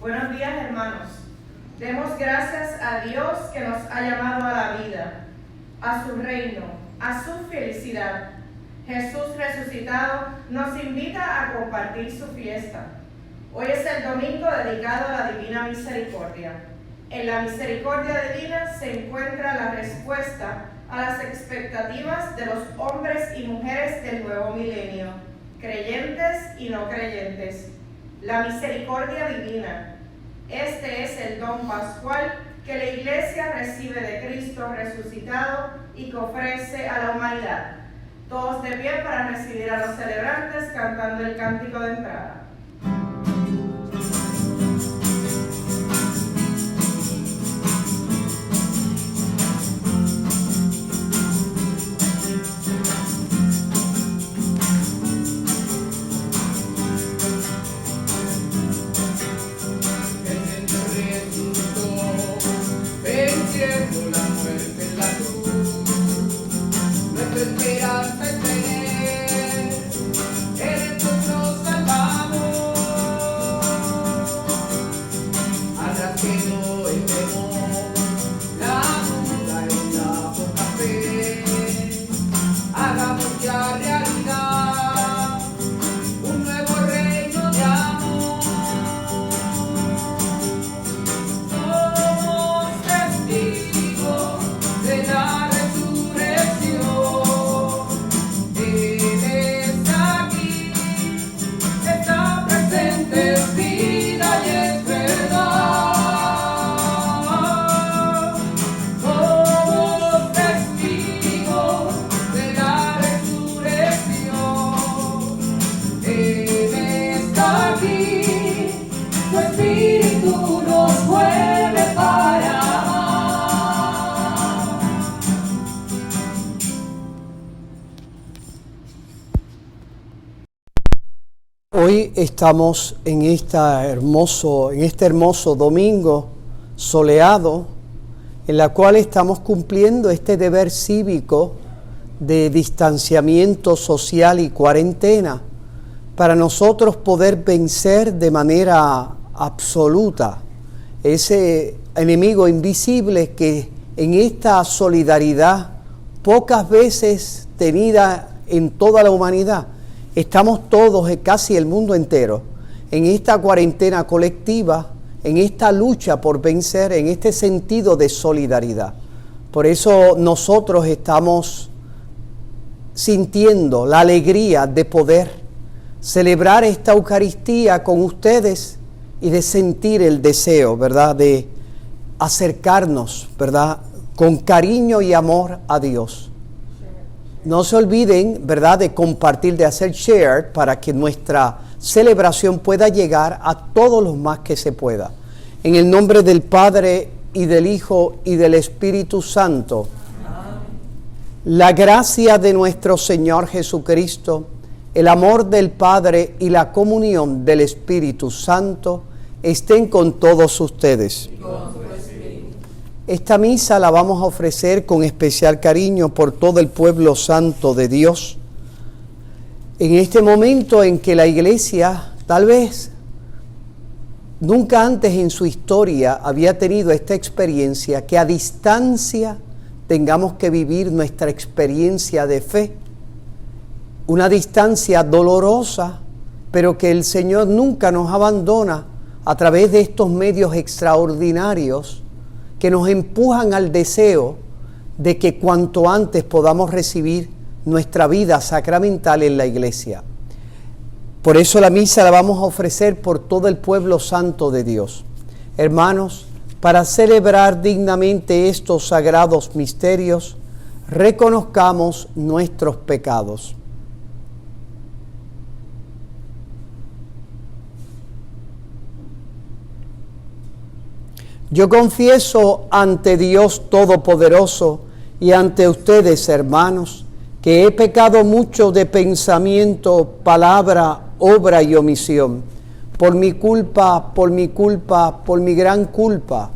Buenos días, hermanos. Demos gracias a Dios que nos ha llamado a la vida, a su reino, a su felicidad. Jesús resucitado nos invita a compartir su fiesta. Hoy es el domingo dedicado a la Divina Misericordia. En la misericordia divina se encuentra la respuesta a las expectativas de los hombres y mujeres del nuevo milenio, creyentes y no creyentes. La misericordia divina. Este es el don pascual que la Iglesia recibe de Cristo resucitado y que ofrece a la humanidad. Todos de pie para recibir a los celebrantes cantando el cántico de entrada. Hoy estamos en este hermoso domingo soleado, en la cual estamos cumpliendo este deber cívico de distanciamiento social y cuarentena, para nosotros poder vencer de manera absoluta ese enemigo invisible que en esta solidaridad pocas veces tenida en toda la humanidad. Estamos todos, casi el mundo entero, en esta cuarentena colectiva, en esta lucha por vencer, en este sentido de solidaridad. Por eso nosotros estamos sintiendo la alegría de poder celebrar esta Eucaristía con ustedes y de sentir el deseo, ¿verdad?, de acercarnos, ¿verdad?, con cariño y amor a Dios. No se olviden, ¿verdad?, de compartir, de hacer share para que nuestra celebración pueda llegar a todos los más que se pueda. En el nombre del Padre y del Hijo y del Espíritu Santo. Amén. La gracia de nuestro Señor Jesucristo, el amor del Padre y la comunión del Espíritu Santo estén con todos ustedes. Esta misa la vamos a ofrecer con especial cariño por todo el pueblo santo de Dios. En este momento en que la Iglesia, tal vez nunca antes en su historia había tenido esta experiencia, que a distancia tengamos que vivir nuestra experiencia de fe. Una distancia dolorosa, pero que el Señor nunca nos abandona a través de estos medios extraordinarios que nos empujan al deseo de que cuanto antes podamos recibir nuestra vida sacramental en la Iglesia. Por eso la misa la vamos a ofrecer por todo el pueblo santo de Dios. Hermanos, para celebrar dignamente estos sagrados misterios, reconozcamos nuestros pecados. Yo confieso ante Dios Todopoderoso y ante ustedes, hermanos, que he pecado mucho de pensamiento, palabra, obra y omisión, por mi culpa, por mi gran culpa.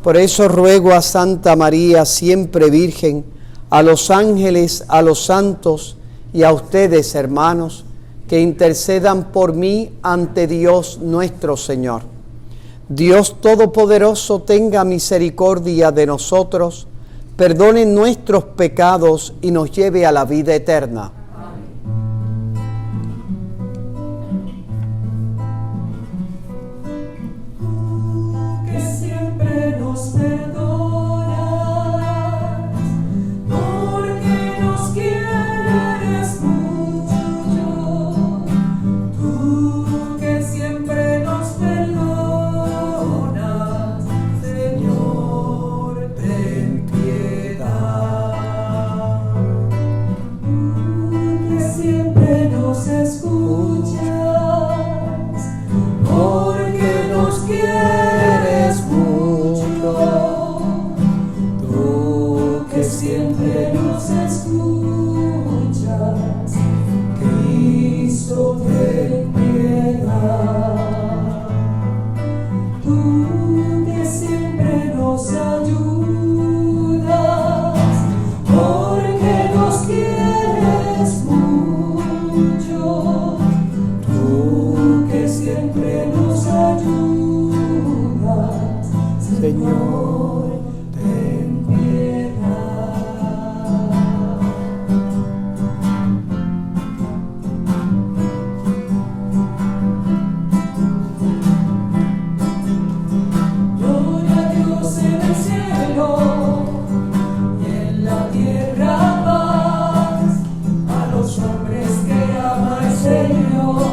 Por eso ruego a Santa María, siempre Virgen, a los ángeles, a los santos y a ustedes, hermanos, que intercedan por mí ante Dios nuestro Señor. Dios Todopoderoso tenga misericordia de nosotros, perdone nuestros pecados y nos lleve a la vida eterna. Que siempre nos perdonas, porque nos quieres mucho. Tú que siempre nos perdonas, Señor, ten piedad. Tú que siempre nos escuchas, porque nos quieres mucho. Tú que siempre nos escuchas, Cristo, ten piedad. Tú que siempre nos ayudas, porque nos quieres mucho. Tú que siempre nos ayudas, Señor, ten piedad. Gloria a Dios en el cielo y en la tierra paz a los hombres que ama el Señor.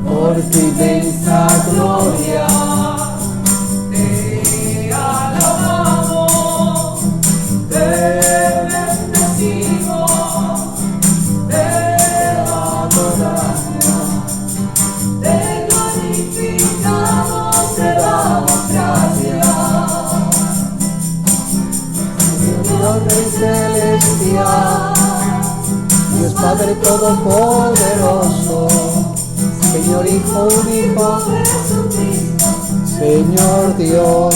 Por tu inmensa gloria te alabamos, te bendecimos, te adoramos, te glorificamos, te damos gracias. Dios Rey celestial, Dios Padre Todopoderoso, Señor Hijo único, Señor Dios,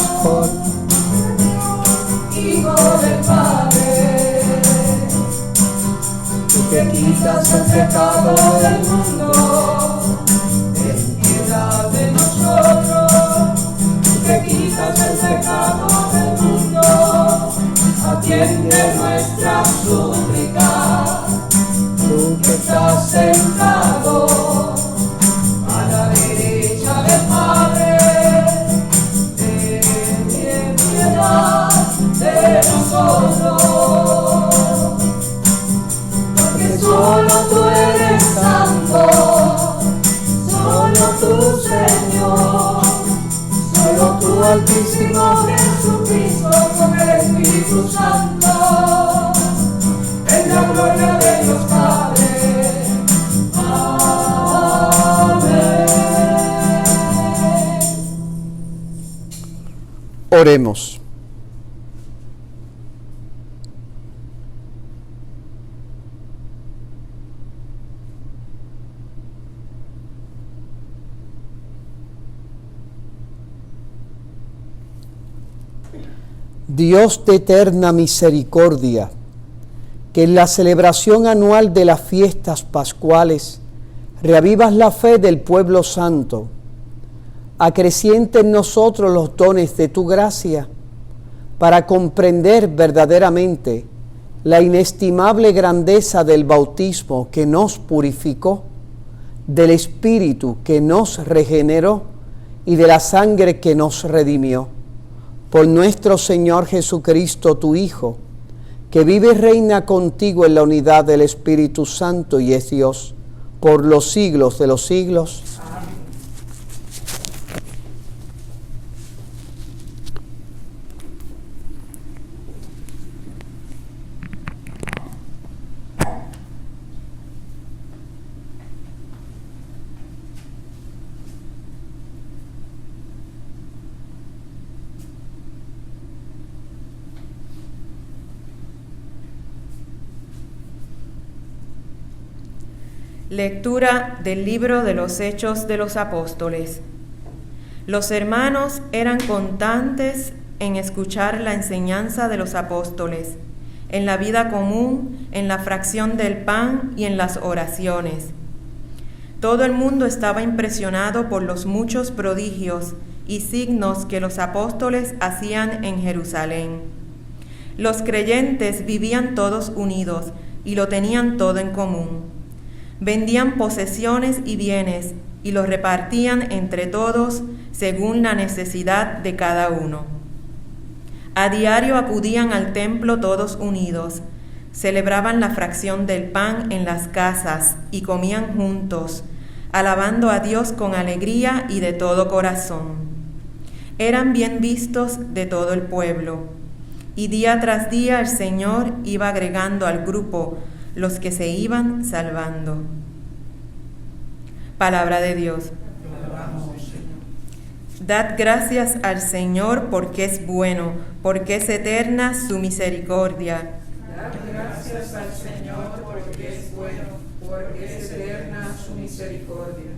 Hijo del Padre, tú que quitas el pecado del mundo, ten piedad de nosotros. Tú que quitas el pecado del mundo, atiende nuestra súplica. Tú que estás sentado a la derecha del Padre, ten piedad de nosotros, porque solo tú eres santo, solo tú, Señor, solo tú, Altísimo Jesucristo, con el Espíritu Santo, en la gloria de Dios Padre. Oremos. Dios de eterna misericordia, que en la celebración anual de las fiestas pascuales reavivas la fe del pueblo santo, acreciente en nosotros los dones de tu gracia, para comprender verdaderamente la inestimable grandeza del bautismo que nos purificó, del Espíritu que nos regeneró y de la sangre que nos redimió. Por nuestro Señor Jesucristo, tu Hijo, que vive y reina contigo en la unidad del Espíritu Santo y es Dios, por los siglos de los siglos. Amén. Lectura del libro de los Hechos de los Apóstoles. Los hermanos eran constantes en escuchar la enseñanza de los apóstoles, en la vida común, en la fracción del pan y en las oraciones. Todo el mundo estaba impresionado por los muchos prodigios y signos que los apóstoles hacían en Jerusalén. Los creyentes vivían todos unidos y lo tenían todo en común. Vendían posesiones y bienes y los repartían entre todos según la necesidad de cada uno. A diario acudían al templo todos unidos, celebraban la fracción del pan en las casas y comían juntos, alabando a Dios con alegría y de todo corazón. Eran bien vistos de todo el pueblo, y día tras día el Señor iba agregando al grupo los que se iban salvando. Palabra de Dios. Dad gracias al Señor porque es bueno, porque es eterna su misericordia. Dad gracias al Señor porque es bueno, porque es eterna su misericordia.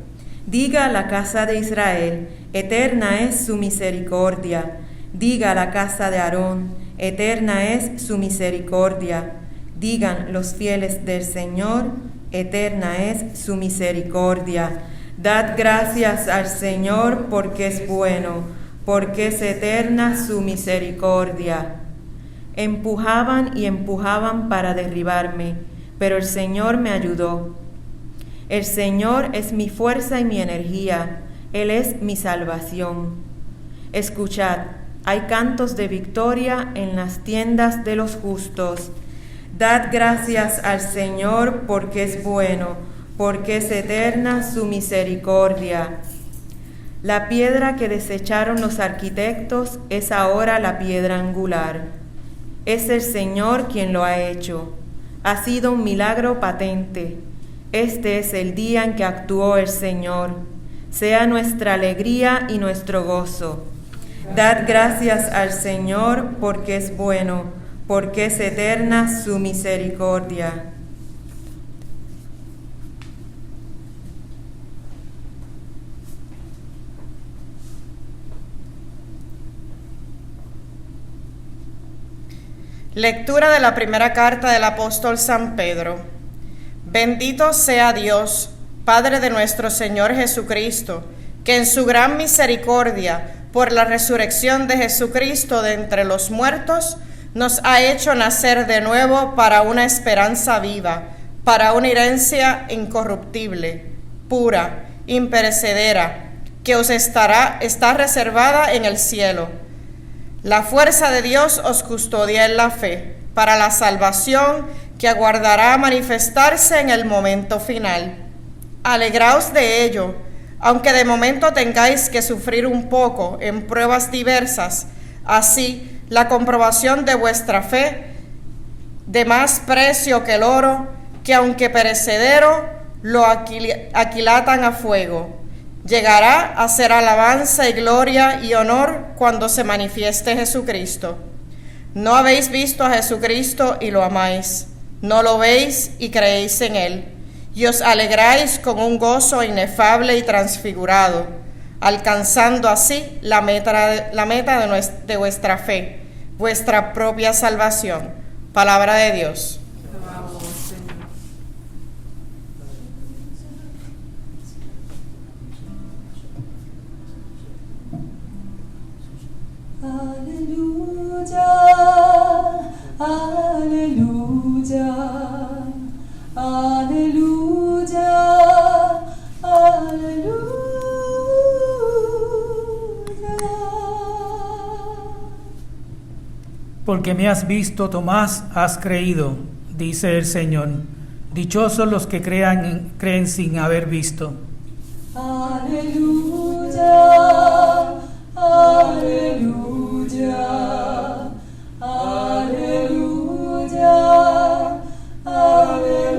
Diga a la casa de Israel, eterna es su misericordia. Diga a la casa de Aarón, eterna es su misericordia. Digan los fieles del Señor, eterna es su misericordia. Dad gracias al Señor porque es bueno, porque es eterna su misericordia. Empujaban y empujaban para derribarme, pero el Señor me ayudó. El Señor es mi fuerza y mi energía, Él es mi salvación. Escuchad, hay cantos de victoria en las tiendas de los justos. Dad gracias al Señor porque es bueno, porque es eterna su misericordia. La piedra que desecharon los arquitectos es ahora la piedra angular. Es el Señor quien lo ha hecho. Ha sido un milagro patente. Este es el día en que actuó el Señor. Sea nuestra alegría y nuestro gozo. Dad gracias al Señor porque es bueno, porque es eterna su misericordia. Lectura de la primera carta del apóstol San Pedro. Bendito sea Dios, Padre de nuestro Señor Jesucristo, que en su gran misericordia, por la resurrección de Jesucristo de entre los muertos, nos ha hecho nacer de nuevo para una esperanza viva, para una herencia incorruptible, pura, imperecedera, que os está reservada en el cielo. La fuerza de Dios os custodia en la fe, para la salvación que aguardará manifestarse en el momento final. Alegraos de ello, aunque de momento tengáis que sufrir un poco en pruebas diversas, así la comprobación de vuestra fe, de más precio que el oro, que aunque perecedero, lo aquilatan a fuego. Llegará a ser alabanza y gloria y honor cuando se manifieste Jesucristo. No habéis visto a Jesucristo y lo amáis. No lo veis y creéis en Él. Y os alegráis con un gozo inefable y transfigurado, alcanzando así la meta de vuestra fe, vuestra propia salvación. Palabra de Dios. Aleluya, aleluya, aleluya, aleluya. Porque me has visto, Tomás, has creído, dice el Señor. Dichosos los que creen sin haber visto. Aleluya, aleluya, aleluya, aleluya.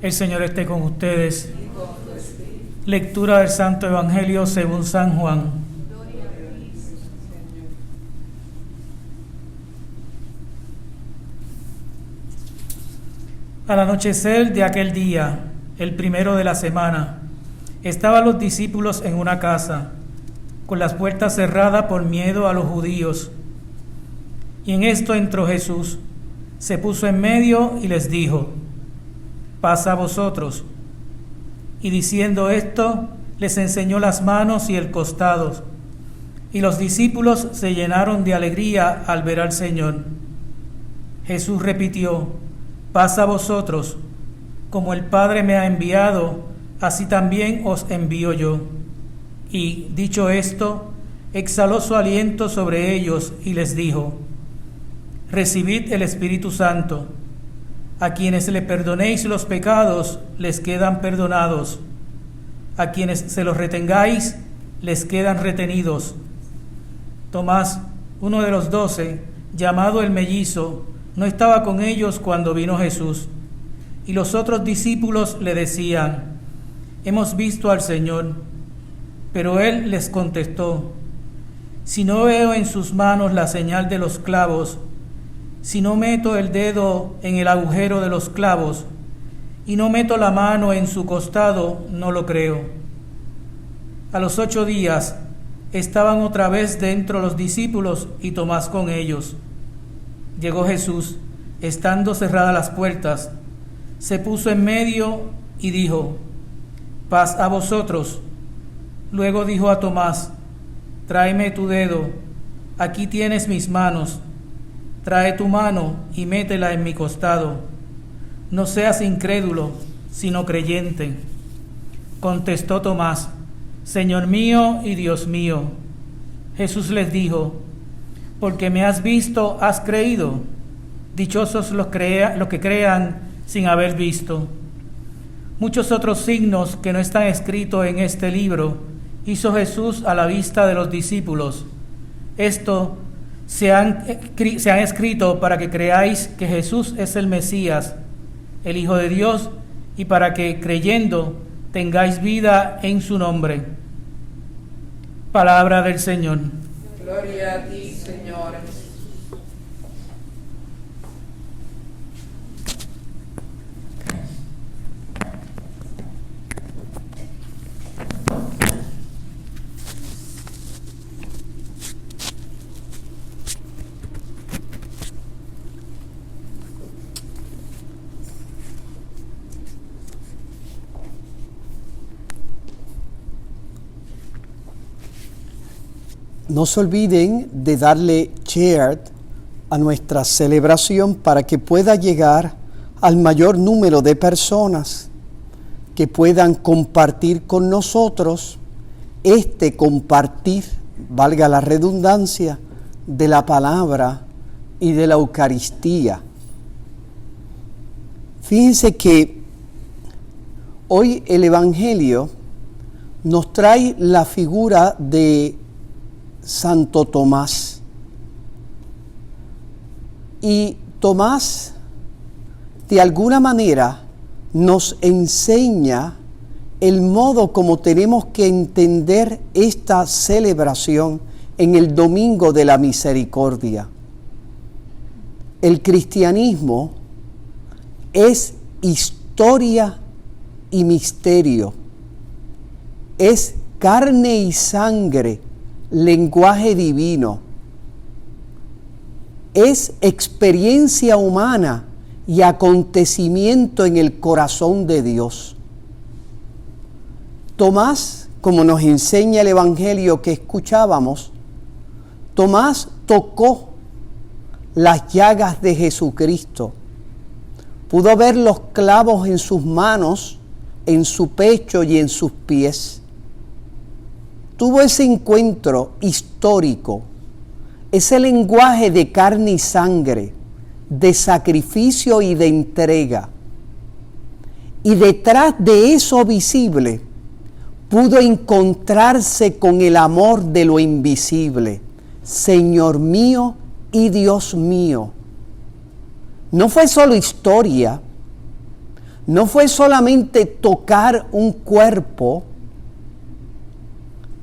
El Señor esté con ustedes. Lectura del Santo Evangelio según San Juan. Al anochecer de aquel día, el primero de la semana, estaban los discípulos en una casa, con las puertas cerradas por miedo a los judíos. Y en esto entró Jesús, se puso en medio y les dijo: paz a vosotros. Y diciendo esto, les enseñó las manos y el costado. Y los discípulos se llenaron de alegría al ver al Señor. Jesús repitió: paz a vosotros. Como el Padre me ha enviado, así también os envío yo. Y, dicho esto, exhaló su aliento sobre ellos y les dijo: recibid el Espíritu Santo. A quienes le perdonéis los pecados, les quedan perdonados. A quienes se los retengáis, les quedan retenidos. Tomás, uno de los 12, llamado el mellizo, no estaba con ellos cuando vino Jesús. Y los otros discípulos le decían: hemos visto al Señor. Pero él les contestó: si no veo en sus manos la señal de los clavos, si no meto el dedo en el agujero de los clavos, y no meto la mano en su costado, no lo creo. A los 8 días estaban otra vez dentro los discípulos y Tomás con ellos. Llegó Jesús, estando cerradas las puertas, se puso en medio y dijo: paz a vosotros. Luego dijo a Tomás: tráeme tu dedo, aquí tienes mis manos. Trae tu mano y métela en mi costado. No seas incrédulo, sino creyente. Contestó Tomás: Señor mío y Dios mío. Jesús les dijo: porque me has visto, has creído. Dichosos los que crean sin haber visto. Muchos otros signos que no están escritos en este libro hizo Jesús a la vista de los discípulos. Esto se han escrito para que creáis que Jesús es el Mesías, el Hijo de Dios, y para que, creyendo, tengáis vida en su nombre. Palabra del Señor. Gloria a ti, Señor. No se olviden de darle share a nuestra celebración para que pueda llegar al mayor número de personas que puedan compartir con nosotros este compartir, valga la redundancia, de la palabra y de la Eucaristía. Fíjense que hoy el Evangelio nos trae la figura de Santo Tomás. Y Tomás, de alguna manera, nos enseña el modo como tenemos que entender esta celebración en el Domingo de la Misericordia. El cristianismo es historia y misterio, es carne y sangre, lenguaje divino, es experiencia humana y acontecimiento en el corazón de Dios. Tomás, como nos enseña el Evangelio que escuchábamos, Tomás tocó las llagas de Jesucristo, pudo ver los clavos en sus manos, en su pecho y en sus pies. Tuvo ese encuentro histórico, ese lenguaje de carne y sangre, de sacrificio y de entrega. Y detrás de eso visible, pudo encontrarse con el amor de lo invisible. Señor mío y Dios mío. No fue solo historia, no fue solamente tocar un cuerpo,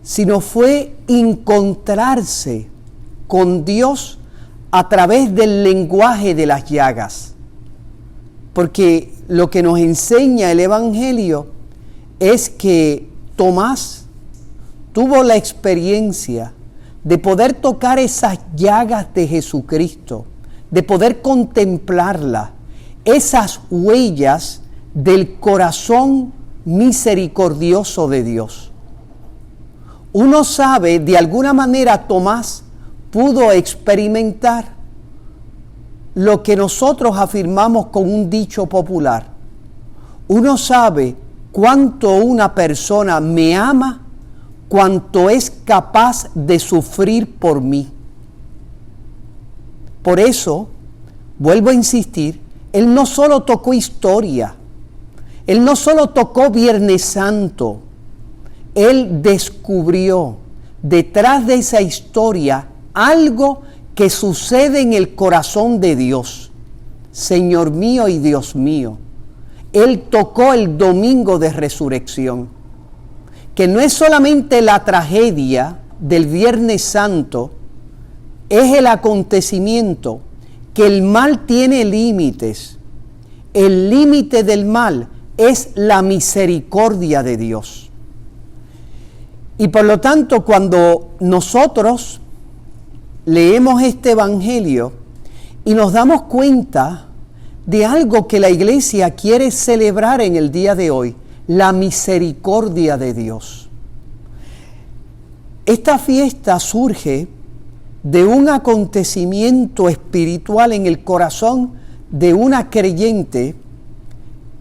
sino fue encontrarse con Dios a través del lenguaje de las llagas. Porque lo que nos enseña el Evangelio es que Tomás tuvo la experiencia de poder tocar esas llagas de Jesucristo, de poder contemplarla, esas huellas del corazón misericordioso de Dios. Uno sabe, de alguna manera Tomás pudo experimentar lo que nosotros afirmamos con un dicho popular. Uno sabe cuánto una persona me ama, cuánto es capaz de sufrir por mí. Por eso, vuelvo a insistir, Él no solo tocó historia, Él no solo tocó Viernes Santo, Él descubrió detrás de esa historia algo que sucede en el corazón de Dios. Señor mío y Dios mío, Él tocó el domingo de resurrección, que no es solamente la tragedia del Viernes Santo, es el acontecimiento que el mal tiene límites. El límite del mal es la misericordia de Dios. Y por lo tanto, cuando nosotros leemos este evangelio y nos damos cuenta de algo que la iglesia quiere celebrar en el día de hoy, la misericordia de Dios. Esta fiesta surge de un acontecimiento espiritual en el corazón de una creyente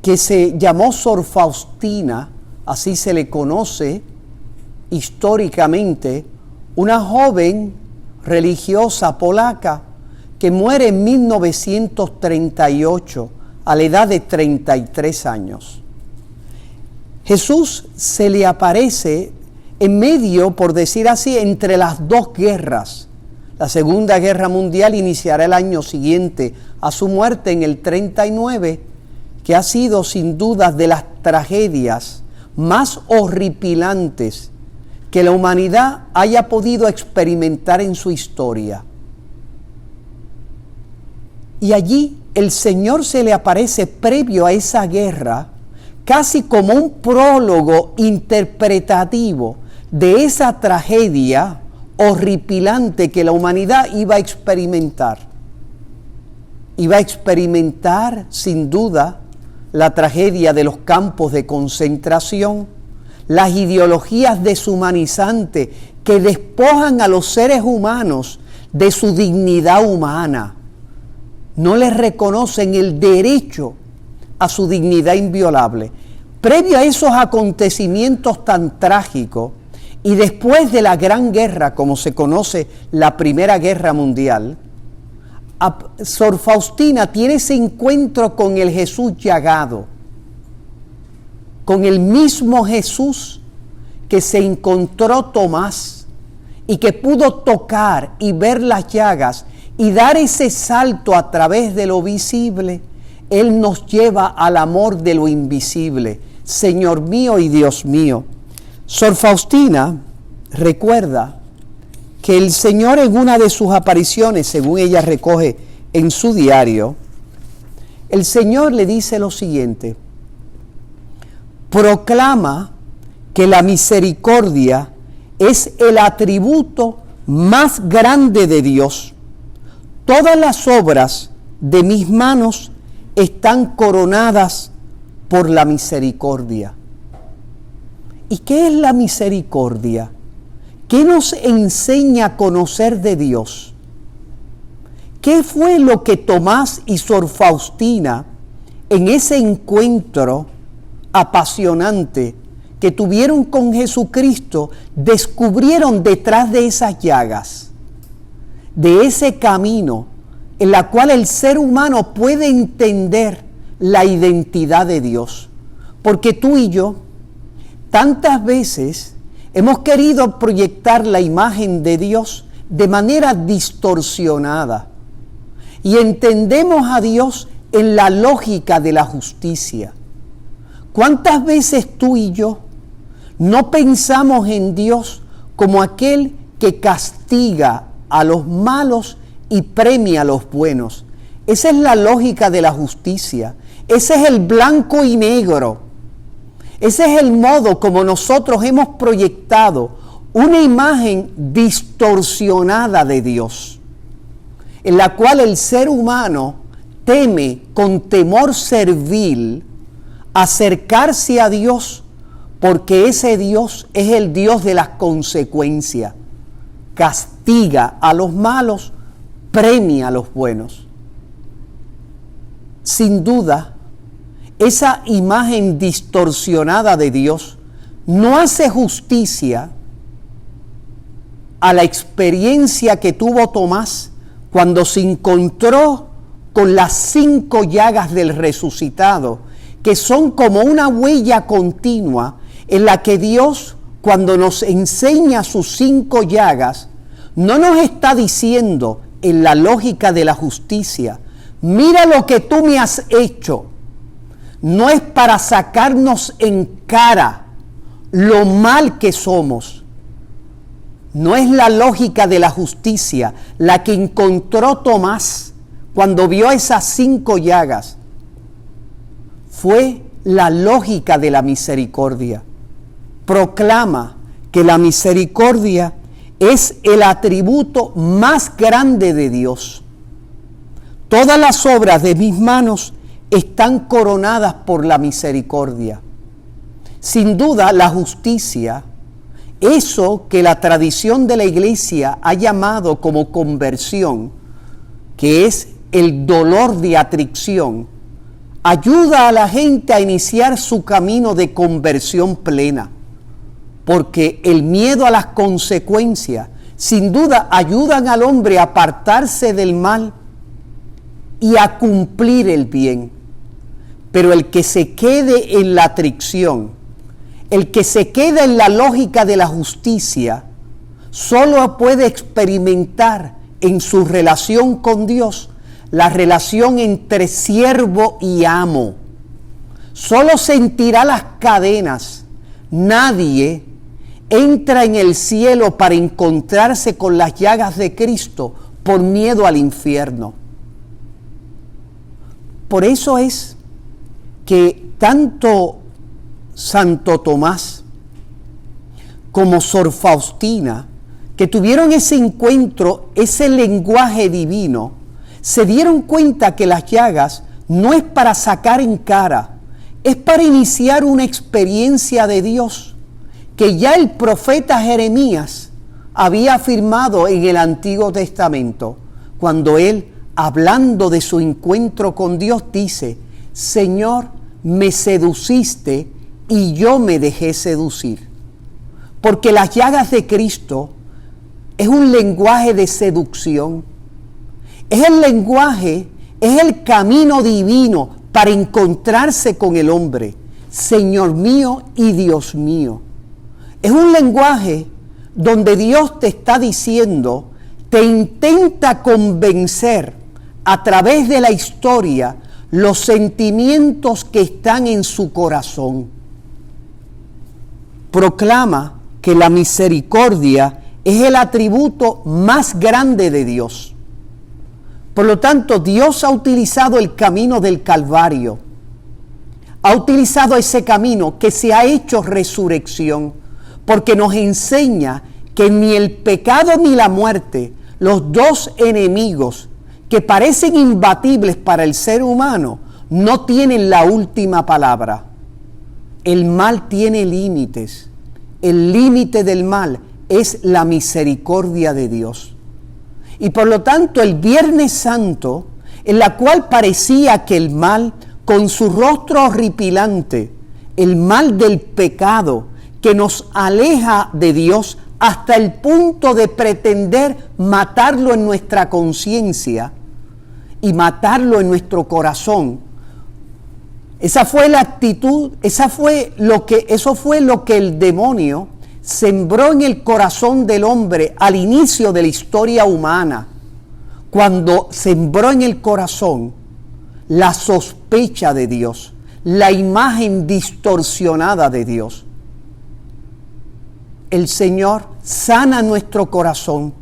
que se llamó Sor Faustina, así se le conoce históricamente, una joven religiosa polaca que muere en 1938 a la edad de 33 años. Jesús se le aparece en medio, por decir así, entre las dos guerras. La Segunda Guerra Mundial iniciará el año siguiente a su muerte en el 39, que ha sido sin duda de las tragedias más horripilantes que la humanidad haya podido experimentar en su historia. Y allí el Señor se le aparece previo a esa guerra, casi como un prólogo interpretativo de esa tragedia horripilante que la humanidad iba a experimentar. Iba a experimentar, sin duda, la tragedia de los campos de concentración, las ideologías deshumanizantes que despojan a los seres humanos de su dignidad humana. No les reconocen el derecho a su dignidad inviolable. Previo a esos acontecimientos tan trágicos, y después de la Gran Guerra, como se conoce la Primera Guerra Mundial, Sor Faustina tiene ese encuentro con el Jesús llagado, con el mismo Jesús que se encontró Tomás y que pudo tocar y ver las llagas y dar ese salto a través de lo visible. Él nos lleva al amor de lo invisible. Señor mío y Dios mío. Sor Faustina recuerda que el Señor en una de sus apariciones, según ella recoge en su diario, el Señor le dice lo siguiente: proclama que la misericordia es el atributo más grande de Dios. Todas las obras de mis manos están coronadas por la misericordia. ¿Y qué es la misericordia? ¿Qué nos enseña a conocer de Dios? ¿Qué fue lo que Tomás y Sor Faustina, en ese encuentro apasionante que tuvieron con Jesucristo, descubrieron detrás de esas llagas, de ese camino en la cual el ser humano puede entender la identidad de Dios? Porque tú y yo tantas veces hemos querido proyectar la imagen de Dios de manera distorsionada y entendemos a Dios en la lógica de la justicia. ¿Cuántas veces tú y yo no pensamos en Dios como aquel que castiga a los malos y premia a los buenos? Esa es la lógica de la justicia. Ese es el blanco y negro. Ese es el modo como nosotros hemos proyectado una imagen distorsionada de Dios. en la cual el ser humano teme con temor servil acercarse a Dios, porque ese Dios es el Dios de las consecuencias. Castiga a los malos, premia a los buenos. Sin duda, esa imagen distorsionada de Dios no hace justicia a la experiencia que tuvo Tomás cuando se encontró con las 5 llagas del resucitado, que son como una huella continua en la que Dios, cuando nos enseña sus 5 llagas, no nos está diciendo en la lógica de la justicia: mira lo que tú me has hecho. No es para sacarnos en cara lo mal que somos. No es la lógica de la justicia la que encontró Tomás cuando vio esas 5 llagas. Fue la lógica de la misericordia. Proclama que la misericordia es el atributo más grande de Dios. Todas las obras de mis manos están coronadas por la misericordia. Sin duda, la justicia, eso que la tradición de la Iglesia ha llamado como conversión, que es el dolor de atrición, ayuda a la gente a iniciar su camino de conversión plena, porque el miedo a las consecuencias, sin duda, ayudan al hombre a apartarse del mal y a cumplir el bien. Pero el que se quede en la atrición, el que se queda en la lógica de la justicia, solo puede experimentar en su relación con Dios la relación entre siervo y amo. Solo sentirá las cadenas. Nadie entra en el cielo para encontrarse con las llagas de Cristo por miedo al infierno. Por eso es que tanto Santo Tomás como Sor Faustina, que tuvieron ese encuentro, ese lenguaje divino, se dieron cuenta que las llagas no es para sacar en cara, es para iniciar una experiencia de Dios que ya el profeta Jeremías había afirmado en el Antiguo Testamento, cuando él, hablando de su encuentro con Dios, dice: Señor, me seduciste y yo me dejé seducir. Porque las llagas de Cristo es un lenguaje de seducción. Es el lenguaje, es el camino divino para encontrarse con el hombre. Señor mío y Dios mío. Es un lenguaje donde Dios te está diciendo, te intenta convencer a través de la historia los sentimientos que están en su corazón. Proclama que la misericordia es el atributo más grande de Dios. Por lo tanto, Dios ha utilizado el camino del Calvario. Ha utilizado ese camino que se ha hecho resurrección, porque nos enseña que ni el pecado ni la muerte, los dos enemigos que parecen imbatibles para el ser humano, no tienen la última palabra. El mal tiene límites. El límite del mal es la misericordia de Dios. Y por lo tanto, el Viernes Santo, en la cual parecía que el mal, con su rostro horripilante, el mal del pecado, que nos aleja de Dios hasta el punto de pretender matarlo en nuestra conciencia y matarlo en nuestro corazón. Esa fue la actitud, eso fue lo que el demonio sembró en el corazón del hombre al inicio de la historia humana, cuando sembró en el corazón la sospecha de Dios, la imagen distorsionada de Dios. El Señor sana nuestro corazón,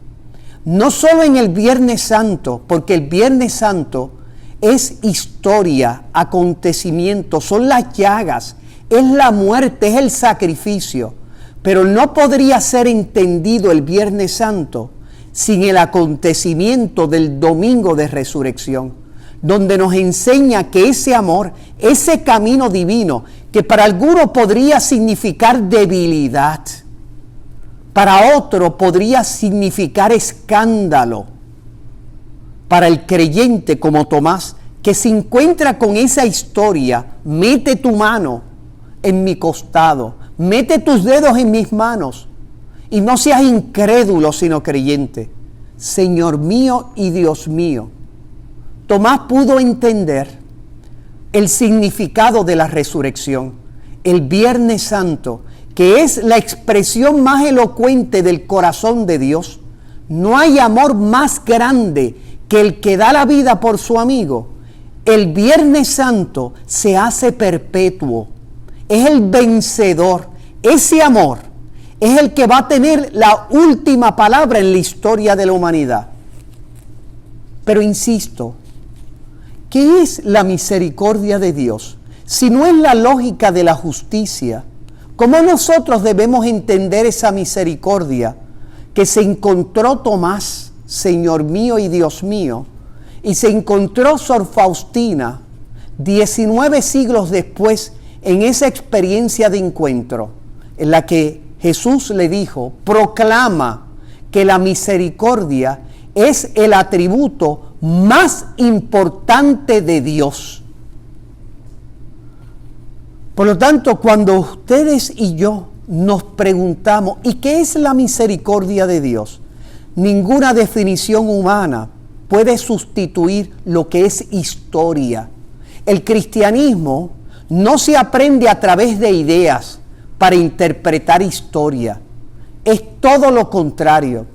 no solo en el Viernes Santo, porque el Viernes Santo es historia, acontecimiento, son las llagas, es la muerte, es el sacrificio, pero no podría ser entendido el Viernes Santo sin el acontecimiento del domingo de resurrección, donde nos enseña que ese amor, ese camino divino, que para algunos podría significar debilidad, para otro podría significar escándalo, para el creyente como Tomás, que se encuentra con esa historia, mete tu mano en mi costado, mete tus dedos en mis manos, y no seas incrédulo sino creyente. Señor mío y Dios mío. Tomás pudo entender el significado de la resurrección, el Viernes Santo, que es la expresión más elocuente del corazón de Dios. No hay amor más grande que el que da la vida por su amigo. El Viernes Santo se hace perpetuo, es el vencedor. Ese amor es el que va a tener la última palabra en la historia de la humanidad. Pero insisto, ¿qué es la misericordia de Dios? Si no es la lógica de la justicia, ¿cómo nosotros debemos entender esa misericordia que se encontró Tomás, Señor mío y Dios mío, y se encontró Sor Faustina 19 siglos después en esa experiencia de encuentro en la que Jesús le dijo, proclama que la misericordia es el atributo más importante de Dios? Por lo tanto, cuando ustedes y yo nos preguntamos, ¿y qué es la misericordia de Dios? Ninguna definición humana puede sustituir lo que es historia. El cristianismo no se aprende a través de ideas para interpretar historia. Es todo lo contrario.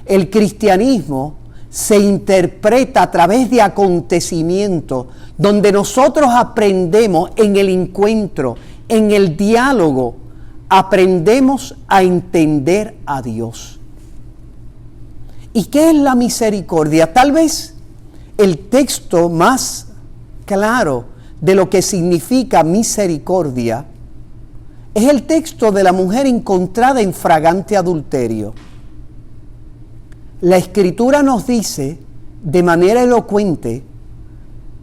El cristianismo se interpreta a través de acontecimientos donde nosotros aprendemos en el encuentro, en el diálogo, aprendemos a entender a Dios. ¿Y qué es la misericordia? Tal vez el texto más claro de lo que significa misericordia es el texto de la mujer encontrada en fragante adulterio. La Escritura nos dice de manera elocuente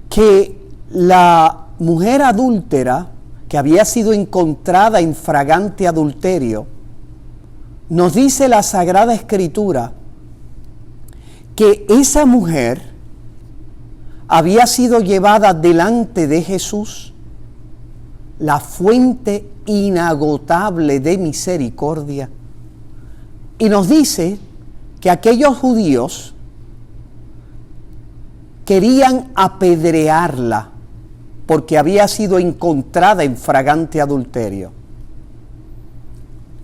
que la mujer adúltera que había sido encontrada en fragante adulterio, nos dice la Sagrada Escritura que esa mujer había sido llevada delante de Jesús, la fuente inagotable de misericordia, y nos dice que aquellos judíos querían apedrearla porque había sido encontrada en fragante adulterio.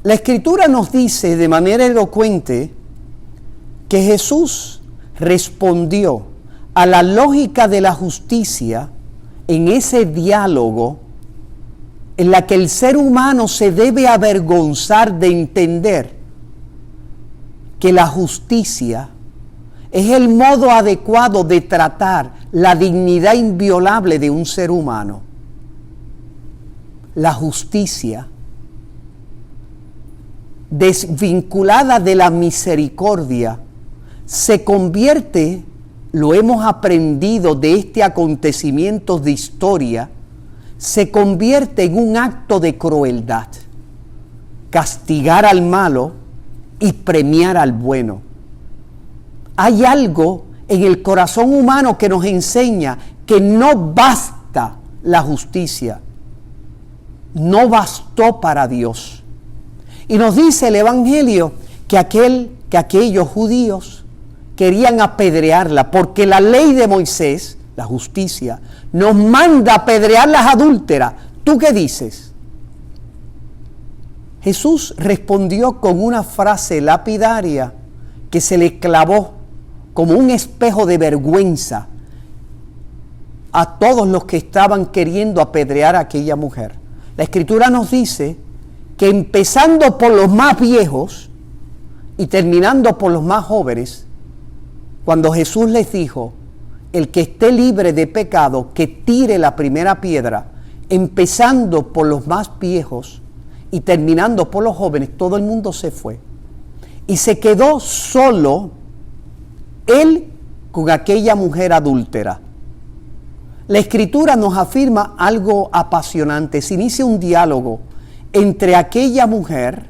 La Escritura nos dice de manera elocuente que Jesús respondió a la lógica de la justicia en ese diálogo en la que el ser humano se debe avergonzar de entender que la justicia es el modo adecuado de tratar la dignidad inviolable de un ser humano. La justicia, desvinculada de la misericordia, se convierte, lo hemos aprendido de este acontecimiento de historia, se convierte en un acto de crueldad. Castigar al malo y premiar al bueno. Hay algo en el corazón humano que nos enseña que no basta la justicia. No bastó para Dios. Y nos dice el Evangelio que aquellos judíos querían apedrearla, porque la ley de Moisés, la justicia, nos manda a apedrear las adúlteras. ¿Tú qué dices? Jesús respondió con una frase lapidaria que se le clavó como un espejo de vergüenza a todos los que estaban queriendo apedrear a aquella mujer. La Escritura nos dice que empezando por los más viejos y terminando por los más jóvenes, cuando Jesús les dijo, el que esté libre de pecado, que tire la primera piedra, empezando por los más viejos y terminando por los jóvenes, todo el mundo se fue. Y se quedó solo él con aquella mujer adúltera. La Escritura nos afirma algo apasionante. Se inicia un diálogo entre aquella mujer,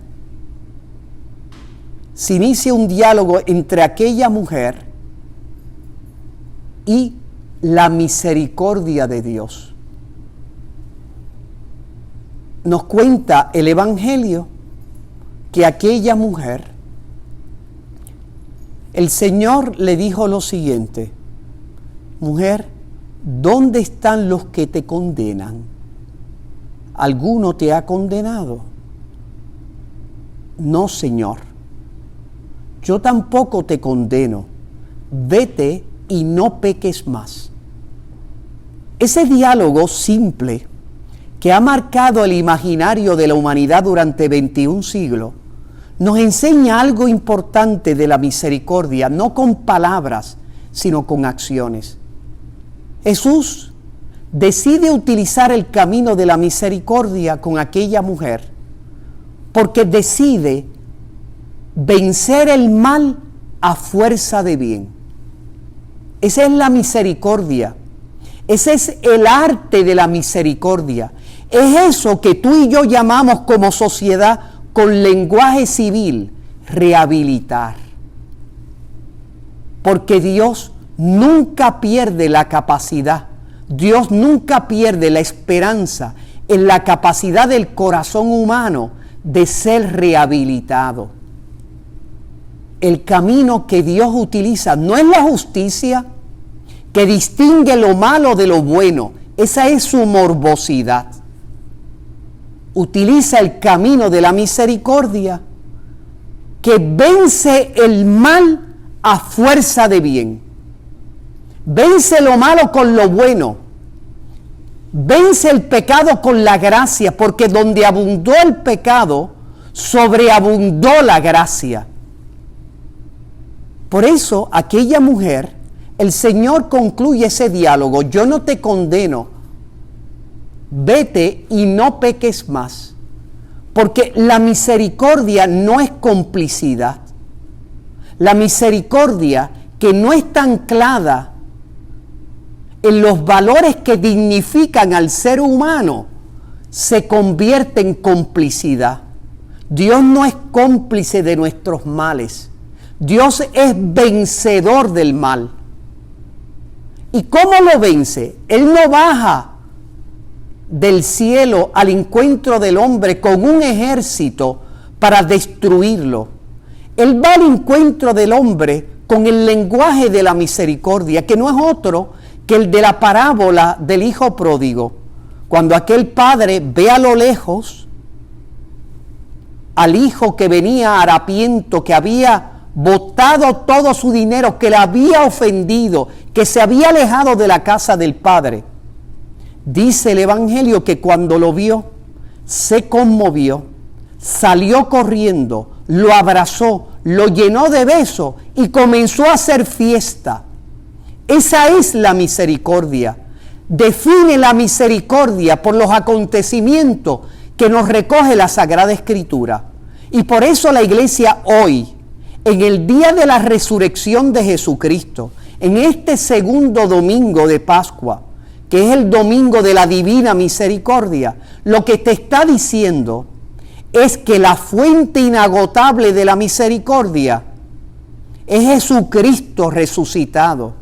y la misericordia de Dios. Nos cuenta el Evangelio que aquella mujer, el Señor le dijo lo siguiente: mujer, ¿dónde están los que te condenan? ¿Alguno te ha condenado? No, Señor, yo tampoco te condeno. Vete y no peques más. Ese diálogo simple que ha marcado el imaginario de la humanidad durante 21 siglos nos enseña algo importante de la misericordia, no con palabras, sino con acciones. Jesús decide utilizar el camino de la misericordia con aquella mujer porque decide vencer el mal a fuerza de bien. Esa es la misericordia. Ese es el arte de la misericordia. Es eso que tú y yo llamamos como sociedad, con lenguaje civil, rehabilitar. Porque Dios nunca pierde la capacidad, Dios nunca pierde la esperanza en la capacidad del corazón humano de ser rehabilitado. El camino que Dios utiliza no es la justicia, que distingue lo malo de lo bueno. Esa es su morbosidad. Utiliza el camino de la misericordia, que vence el mal a fuerza de bien. Vence lo malo con lo bueno. Vence el pecado con la gracia, porque donde abundó el pecado, sobreabundó la gracia. Por eso, aquella mujer, el Señor concluye ese diálogo: yo no te condeno, vete y no peques más. Porque la misericordia no es complicidad. La misericordia, que no está anclada en los valores que dignifican al ser humano, se convierte en complicidad. Dios no es cómplice de nuestros males. Dios es vencedor del mal. ¿Y cómo lo vence? Él no baja del cielo al encuentro del hombre con un ejército para destruirlo. Él va al encuentro del hombre con el lenguaje de la misericordia, que no es otro que el de la parábola del hijo pródigo. Cuando aquel padre ve a lo lejos al hijo que venía harapiento, que había botado todo su dinero, que le había ofendido, que se había alejado de la casa del padre. Dice el Evangelio que cuando lo vio, se conmovió, salió corriendo, lo abrazó, lo llenó de besos y comenzó a hacer fiesta. Esa es la misericordia. Define la misericordia por los acontecimientos que nos recoge la Sagrada Escritura. Y por eso la Iglesia hoy, en el día de la resurrección de Jesucristo, en este segundo domingo de Pascua, que es el domingo de la divina misericordia, lo que te está diciendo es que la fuente inagotable de la misericordia es Jesucristo resucitado.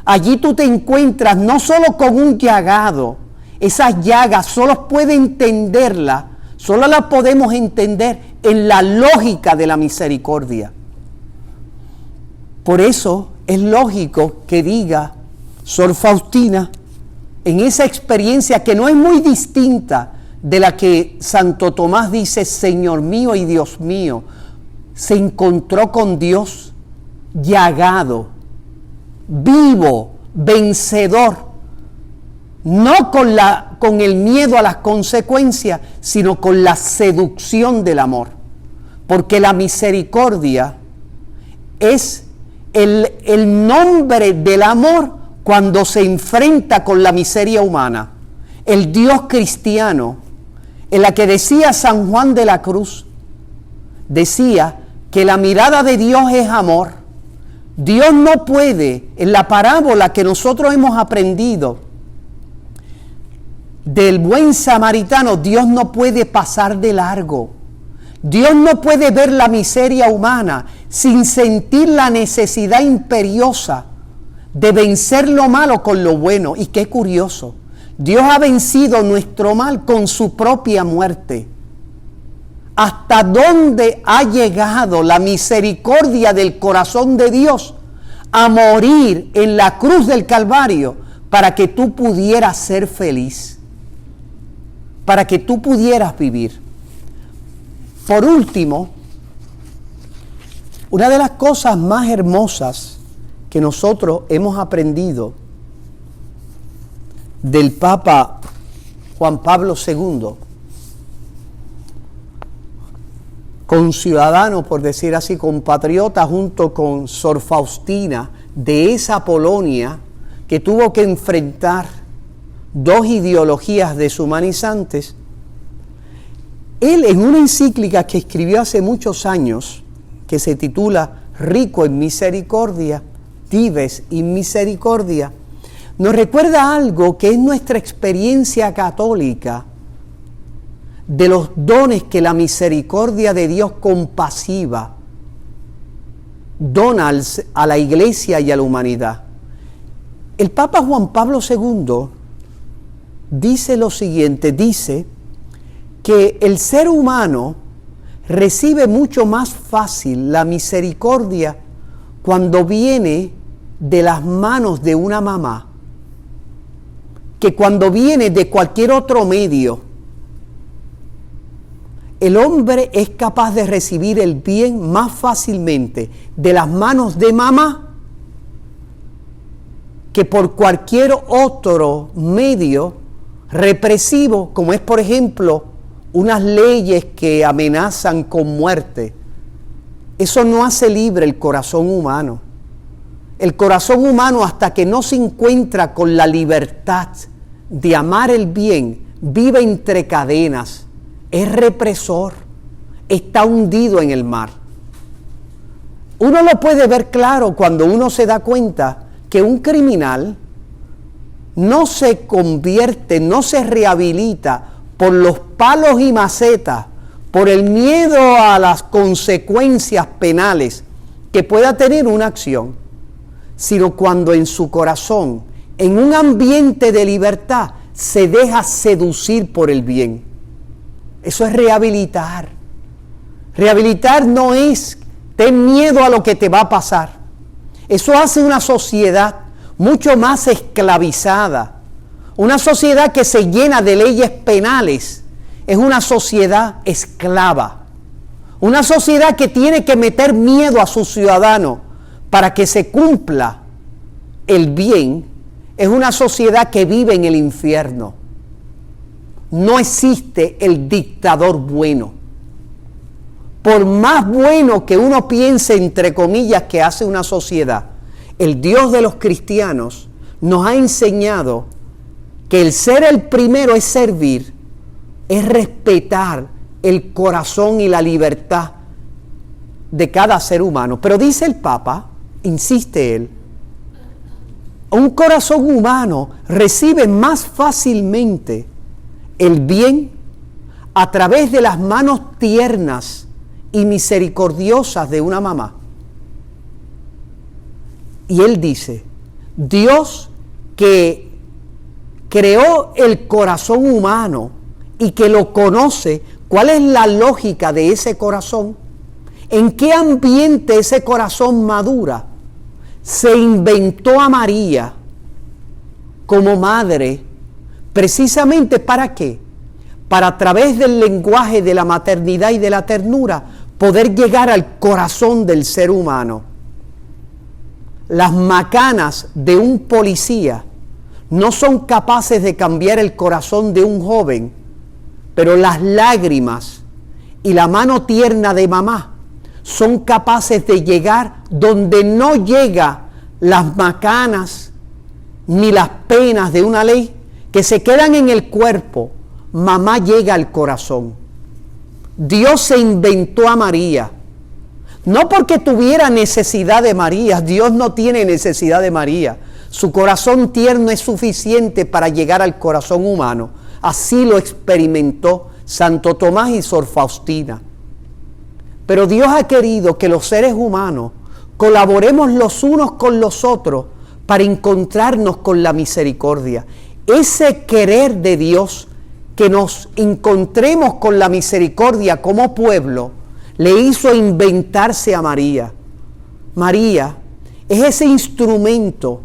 Allí tú te encuentras no solo con un llagado, esas llagas solo las podemos entender en la lógica de la misericordia. Por eso es lógico que diga Sor Faustina, en esa experiencia que no es muy distinta de la que Santo Tomás dice, Señor mío y Dios mío, se encontró con Dios llagado, vivo, vencedor, no con el miedo a las consecuencias, sino con la seducción del amor. Porque la misericordia es el nombre del amor cuando se enfrenta con la miseria humana. El Dios cristiano, en la que decía San Juan de la Cruz, decía que la mirada de Dios es amor, Dios no puede, en la parábola que nosotros hemos aprendido del buen samaritano, Dios no puede pasar de largo. Dios no puede ver la miseria humana sin sentir la necesidad imperiosa de vencer lo malo con lo bueno. Y qué curioso, Dios ha vencido nuestro mal con su propia muerte. ¿Hasta dónde ha llegado la misericordia del corazón de Dios a morir en la cruz del Calvario para que tú pudieras ser feliz? Para que tú pudieras vivir. Por último, una de las cosas más hermosas que nosotros hemos aprendido del Papa Juan Pablo II, conciudadano, por decir así, compatriota, junto con Sor Faustina, de esa Polonia que tuvo que enfrentar dos ideologías deshumanizantes. Él, en una encíclica que escribió hace muchos años, que se titula Rico en Misericordia, Dives in Misericordia, nos recuerda algo que es nuestra experiencia católica de los dones que la misericordia de Dios compasiva dona a la Iglesia y a la humanidad. El Papa Juan Pablo II dice lo siguiente, dice que el ser humano recibe mucho más fácil la misericordia cuando viene de las manos de una mamá que cuando viene de cualquier otro medio. El hombre es capaz de recibir el bien más fácilmente de las manos de mamá que por cualquier otro medio represivo, como es, por ejemplo, unas leyes que amenazan con muerte. Eso no hace libre el corazón humano. El corazón humano, hasta que no se encuentra con la libertad de amar el bien, vive entre cadenas, es represor, está hundido en el mar. Uno lo puede ver claro cuando uno se da cuenta que un criminal no se convierte, no se rehabilita por los palos y macetas, por el miedo a las consecuencias penales que pueda tener una acción, sino cuando en su corazón, en un ambiente de libertad, se deja seducir por el bien. Eso es rehabilitar. Rehabilitar no es ten miedo a lo que te va a pasar. Eso hace una sociedad mucho más esclavizada. Una sociedad que se llena de leyes penales es una sociedad esclava. Una sociedad que tiene que meter miedo a sus ciudadanos para que se cumpla el bien es una sociedad que vive en el infierno. No existe el dictador bueno. Por más bueno que uno piense, entre comillas, que hace una sociedad, el Dios de los cristianos nos ha enseñado que el ser el primero es servir, es respetar el corazón y la libertad de cada ser humano. Pero dice el Papa, insiste él, un corazón humano recibe más fácilmente el bien a través de las manos tiernas y misericordiosas de una mamá. Y él dice, Dios que creó el corazón humano y que lo conoce, ¿cuál es la lógica de ese corazón? ¿En qué ambiente ese corazón madura? Se inventó a María como madre, precisamente ¿para qué? Para, a través del lenguaje de la maternidad y de la ternura, poder llegar al corazón del ser humano. Las macanas de un policía no son capaces de cambiar el corazón de un joven, pero las lágrimas y la mano tierna de mamá son capaces de llegar donde no llega las macanas ni las penas de una ley que se quedan en el cuerpo. Mamá llega al corazón. Dios se inventó a María. No porque tuviera necesidad de María, Dios no tiene necesidad de María. Su corazón tierno es suficiente para llegar al corazón humano. Así lo experimentó Santo Tomás y Sor Faustina. Pero Dios ha querido que los seres humanos colaboremos los unos con los otros para encontrarnos con la misericordia. Ese querer de Dios, que nos encontremos con la misericordia como pueblo, le hizo inventarse a María. María es ese instrumento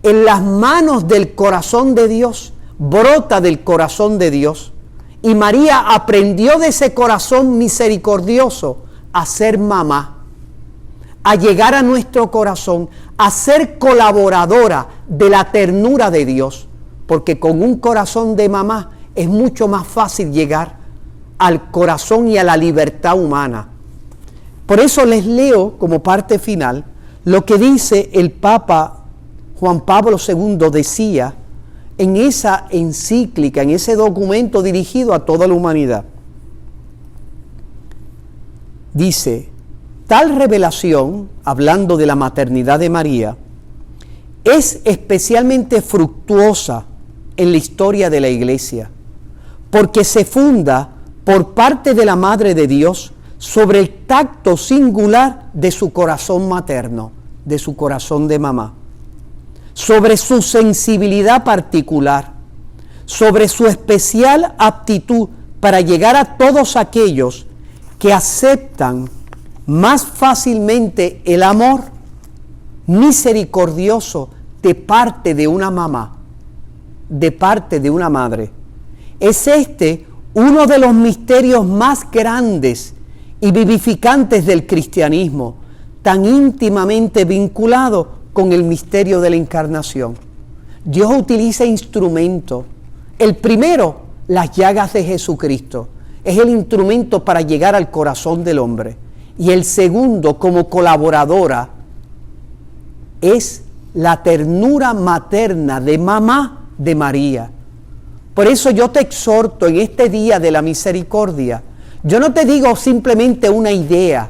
en las manos del corazón de Dios, brota del corazón de Dios. Y María aprendió de ese corazón misericordioso a ser mamá, a llegar a nuestro corazón, a ser colaboradora de la ternura de Dios, porque con un corazón de mamá es mucho más fácil llegar al corazón y a la libertad humana. Por eso les leo como parte final lo que dice el Papa Juan Pablo II, decía en esa encíclica, en ese documento dirigido a toda la humanidad. Dice: tal revelación, hablando de la maternidad de María, es especialmente fructuosa en la historia de la Iglesia, porque se funda por parte de la Madre de Dios sobre el tacto singular de su corazón materno, de su corazón de mamá, sobre su sensibilidad particular, sobre su especial aptitud para llegar a todos aquellos que aceptan más fácilmente el amor misericordioso de parte de una mamá, de parte de una madre. Es este uno de los misterios más grandes y vivificantes del cristianismo, tan íntimamente vinculado con el misterio de la encarnación. Dios utiliza instrumentos. El primero, las llagas de Jesucristo, es el instrumento para llegar al corazón del hombre. Y el segundo, como colaboradora, es la ternura materna de mamá de María. Por eso yo te exhorto en este día de la misericordia. Yo no te digo simplemente una idea.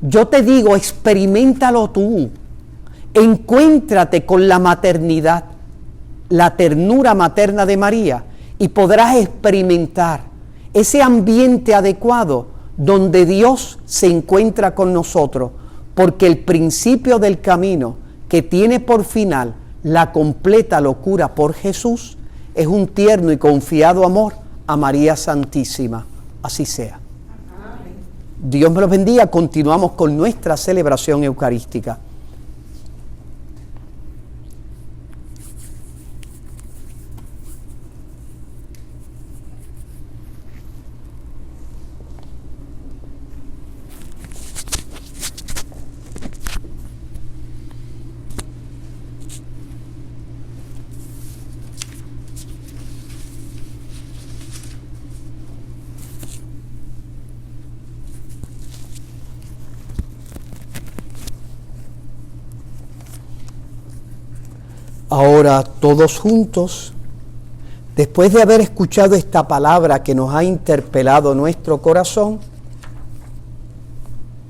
Yo te digo, experiméntalo tú. Encuéntrate con la maternidad, la ternura materna de María, y podrás experimentar ese ambiente adecuado donde Dios se encuentra con nosotros, porque el principio del camino que tiene por final la completa locura por Jesús es un tierno y confiado amor a María Santísima. Así sea. Amén. Dios me los bendiga. Continuamos con nuestra celebración eucarística. Ahora todos juntos, después de haber escuchado esta palabra que nos ha interpelado nuestro corazón,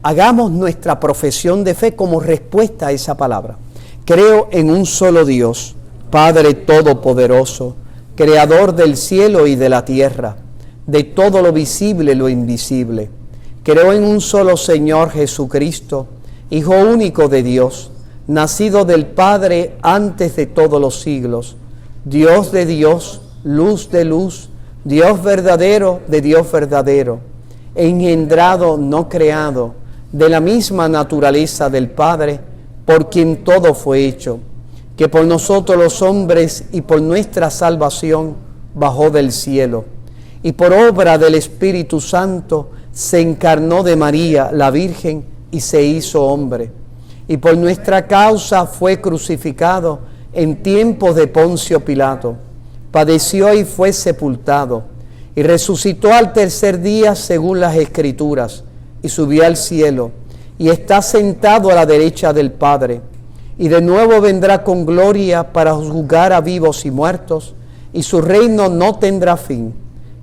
hagamos nuestra profesión de fe como respuesta a esa palabra. Creo en un solo Dios, Padre Todopoderoso, Creador del cielo y de la tierra, de todo lo visible y lo invisible. Creo en un solo Señor Jesucristo, Hijo único de Dios, nacido del Padre antes de todos los siglos, Dios de Dios, luz de luz, Dios verdadero de Dios verdadero, engendrado, no creado, de la misma naturaleza del Padre, por quien todo fue hecho, que por nosotros los hombres y por nuestra salvación bajó del cielo, y por obra del Espíritu Santo se encarnó de María, la Virgen, y se hizo hombre. Y por nuestra causa fue crucificado en tiempos de Poncio Pilato, padeció y fue sepultado, y resucitó al tercer día según las Escrituras, y subió al cielo, y está sentado a la derecha del Padre, y de nuevo vendrá con gloria para juzgar a vivos y muertos, y su reino no tendrá fin.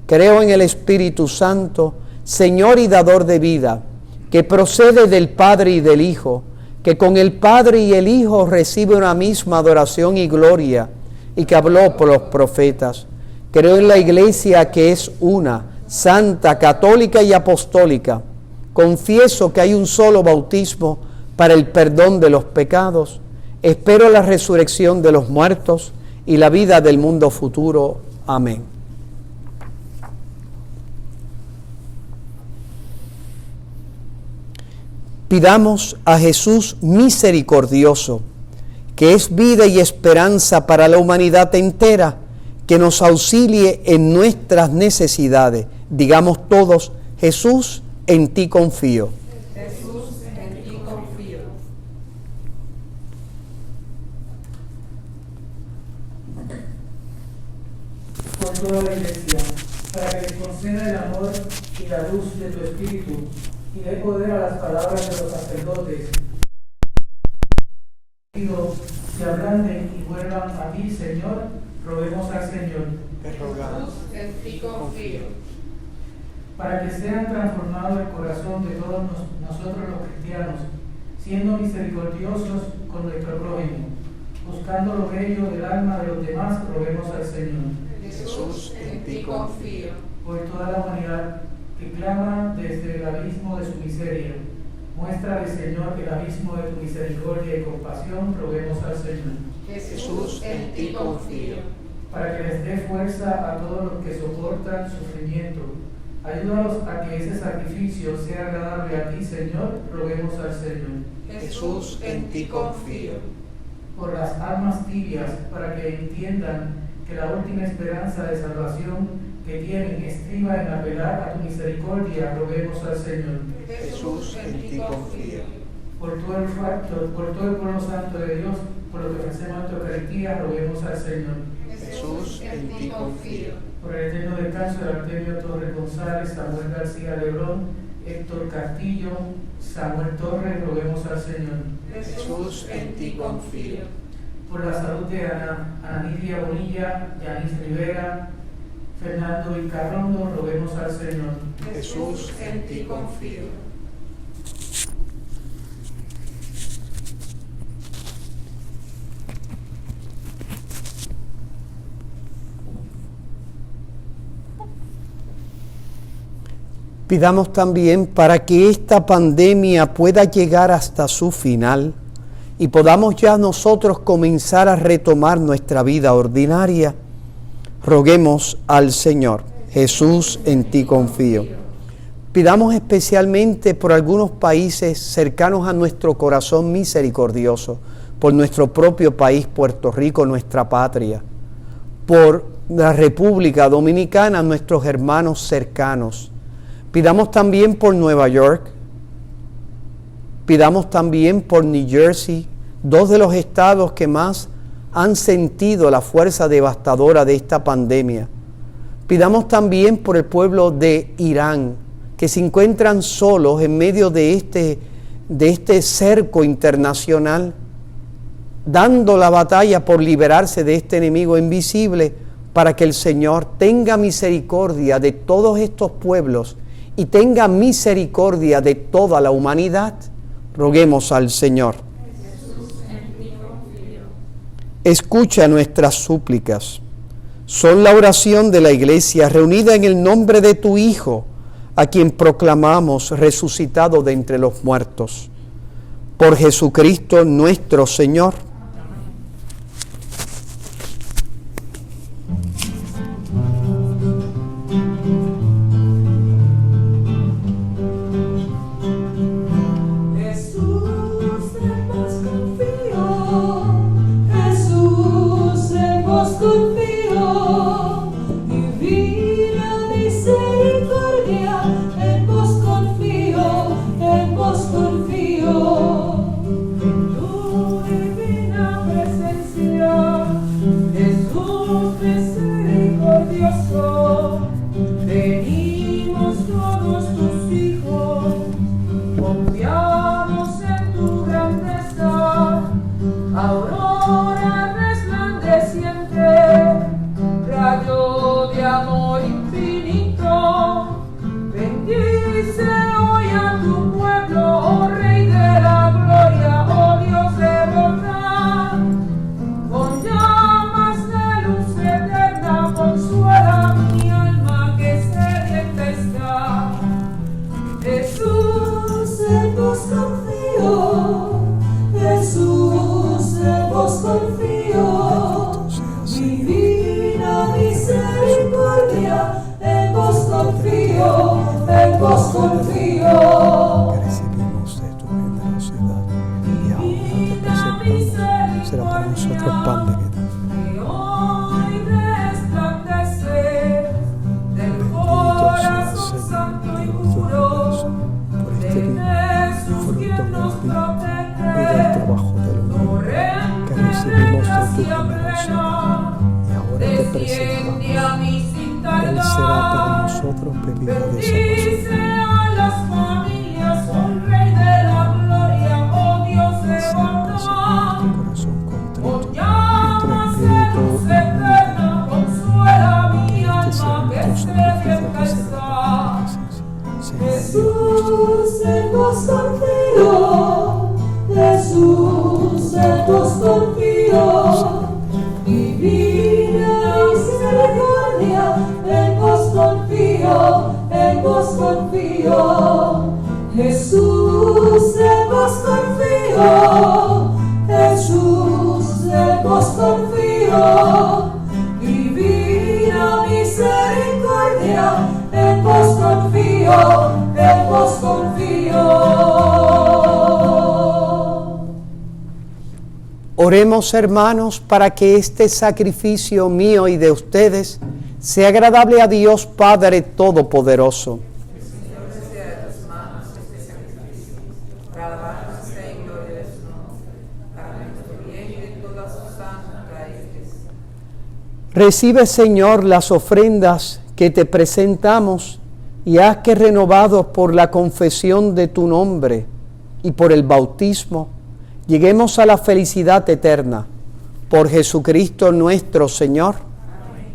Creo en el Espíritu Santo, Señor y dador de vida, que procede del Padre y del Hijo, que con el Padre y el Hijo recibe una misma adoración y gloria, y que habló por los profetas. Creo en la Iglesia que es una, santa, católica y apostólica. Confieso que hay un solo bautismo para el perdón de los pecados. Espero la resurrección de los muertos y la vida del mundo futuro. Amén. Pidamos a Jesús misericordioso, que es vida y esperanza para la humanidad entera, que nos auxilie en nuestras necesidades. Digamos todos: Jesús, en ti confío. Jesús, en ti confío. Por toda la Iglesia, para que le conceda el amor y la luz de tu Espíritu, y dé poder a las palabras de los sacerdotes, que ablanden y vuelvan a ti, Señor, roguemos al Señor. Jesús, en ti confío. Para que sean transformados el corazón de todos nosotros los cristianos, siendo misericordiosos con nuestro prójimo, buscando lo bello del alma de los demás, roguemos al Señor. Jesús, en ti confío. Por toda la humanidad que clama desde el abismo de su miseria, muéstrale, Señor, el abismo de tu misericordia y compasión, roguemos al Señor. Jesús, en ti confío. Para que les dé fuerza a todos los que soportan sufrimiento, ayúdalos a que ese sacrificio sea agradable a ti, Señor, roguemos al Señor. Jesús, en ti confío. Por las almas tibias, para que entiendan que la última esperanza de salvación que tienen estriba en apelar a tu misericordia, roguemos al Señor. Jesús, en ti confío. Por todo el pueblo santo de Dios, por lo que ofrecemos esta Eucaristía, roguemos al Señor. Jesús, en ti confío. Por el eterno descanso de Artemio Torres González, Samuel García Lebrón, Héctor Castillo, Samuel Torres, roguemos al Señor. Jesús, en ti confío. Por la salud de Ana Nidia Bonilla, Yanis Rivera, Fernando Vicarrondo, roguemos al Señor. Jesús, en ti confío. Pidamos también para que esta pandemia pueda llegar hasta su final y podamos ya nosotros comenzar a retomar nuestra vida ordinaria. Roguemos al Señor. Jesús, en ti confío. Pidamos especialmente por algunos países cercanos a nuestro corazón misericordioso, por nuestro propio país, Puerto Rico, nuestra patria, por la República Dominicana, nuestros hermanos cercanos. Pidamos también por Nueva York, pidamos también por New Jersey, dos de los estados que más han sentido la fuerza devastadora de esta pandemia. Pidamos también por el pueblo de Irán, que se encuentran solos en medio de este cerco internacional, dando la batalla por liberarse de este enemigo invisible, para que el Señor tenga misericordia de todos estos pueblos y tenga misericordia de toda la humanidad. Roguemos al Señor. Escucha nuestras súplicas. Son la oración de la Iglesia reunida en el nombre de tu Hijo, a quien proclamamos resucitado de entre los muertos. Por Jesucristo nuestro Señor. Aurora resplandeciente, rayo de amor infinito, bendice hoy a tu pueblo. pueblo, oh Rey de la gloria, oh Dios de bondad. Con llamas de luz eterna consuela mi alma que sedienta está. Jesús, en vos confío, Jesús, en vos confío. Divina misericordia, en vos confío, en vos confío. Que recibimos de tu generosidad y ahora te presentamos. Será para nosotros pan de vida. Que hoy resplandece del corazón santo y puro Por de este vino, Jesús fruto quien nos del vino y del protege. trabajo del hombre que recibimos de tu generosidad y ahora te presentamos. Desciende a mí sin tardar. Él será para nosotros bebida de salvación. Bendice a las familias, oh Rey de la gloria, oh Dios de bondad. Tu corazón contrito, Con llamas tu de espíritu luz humilde. eterna, consuela mi Este sea alma que nuestro sedienta sacrificio está. que Jesús, en vos confío, Jesús, en vos confío. Divina misericordia, en vos confío, en vos confío. Jesús, en vos confío, Jesús, en vos confío. Divina misericordia, en vos confío, en vos confío. Oremos, hermanos, para que este sacrificio mío y de ustedes sea agradable a Dios Padre Todopoderoso. Recibe, Señor, las ofrendas que te presentamos y haz que, renovados por la confesión de tu nombre y por el bautismo, lleguemos a la felicidad eterna. Por Jesucristo nuestro Señor. Amén.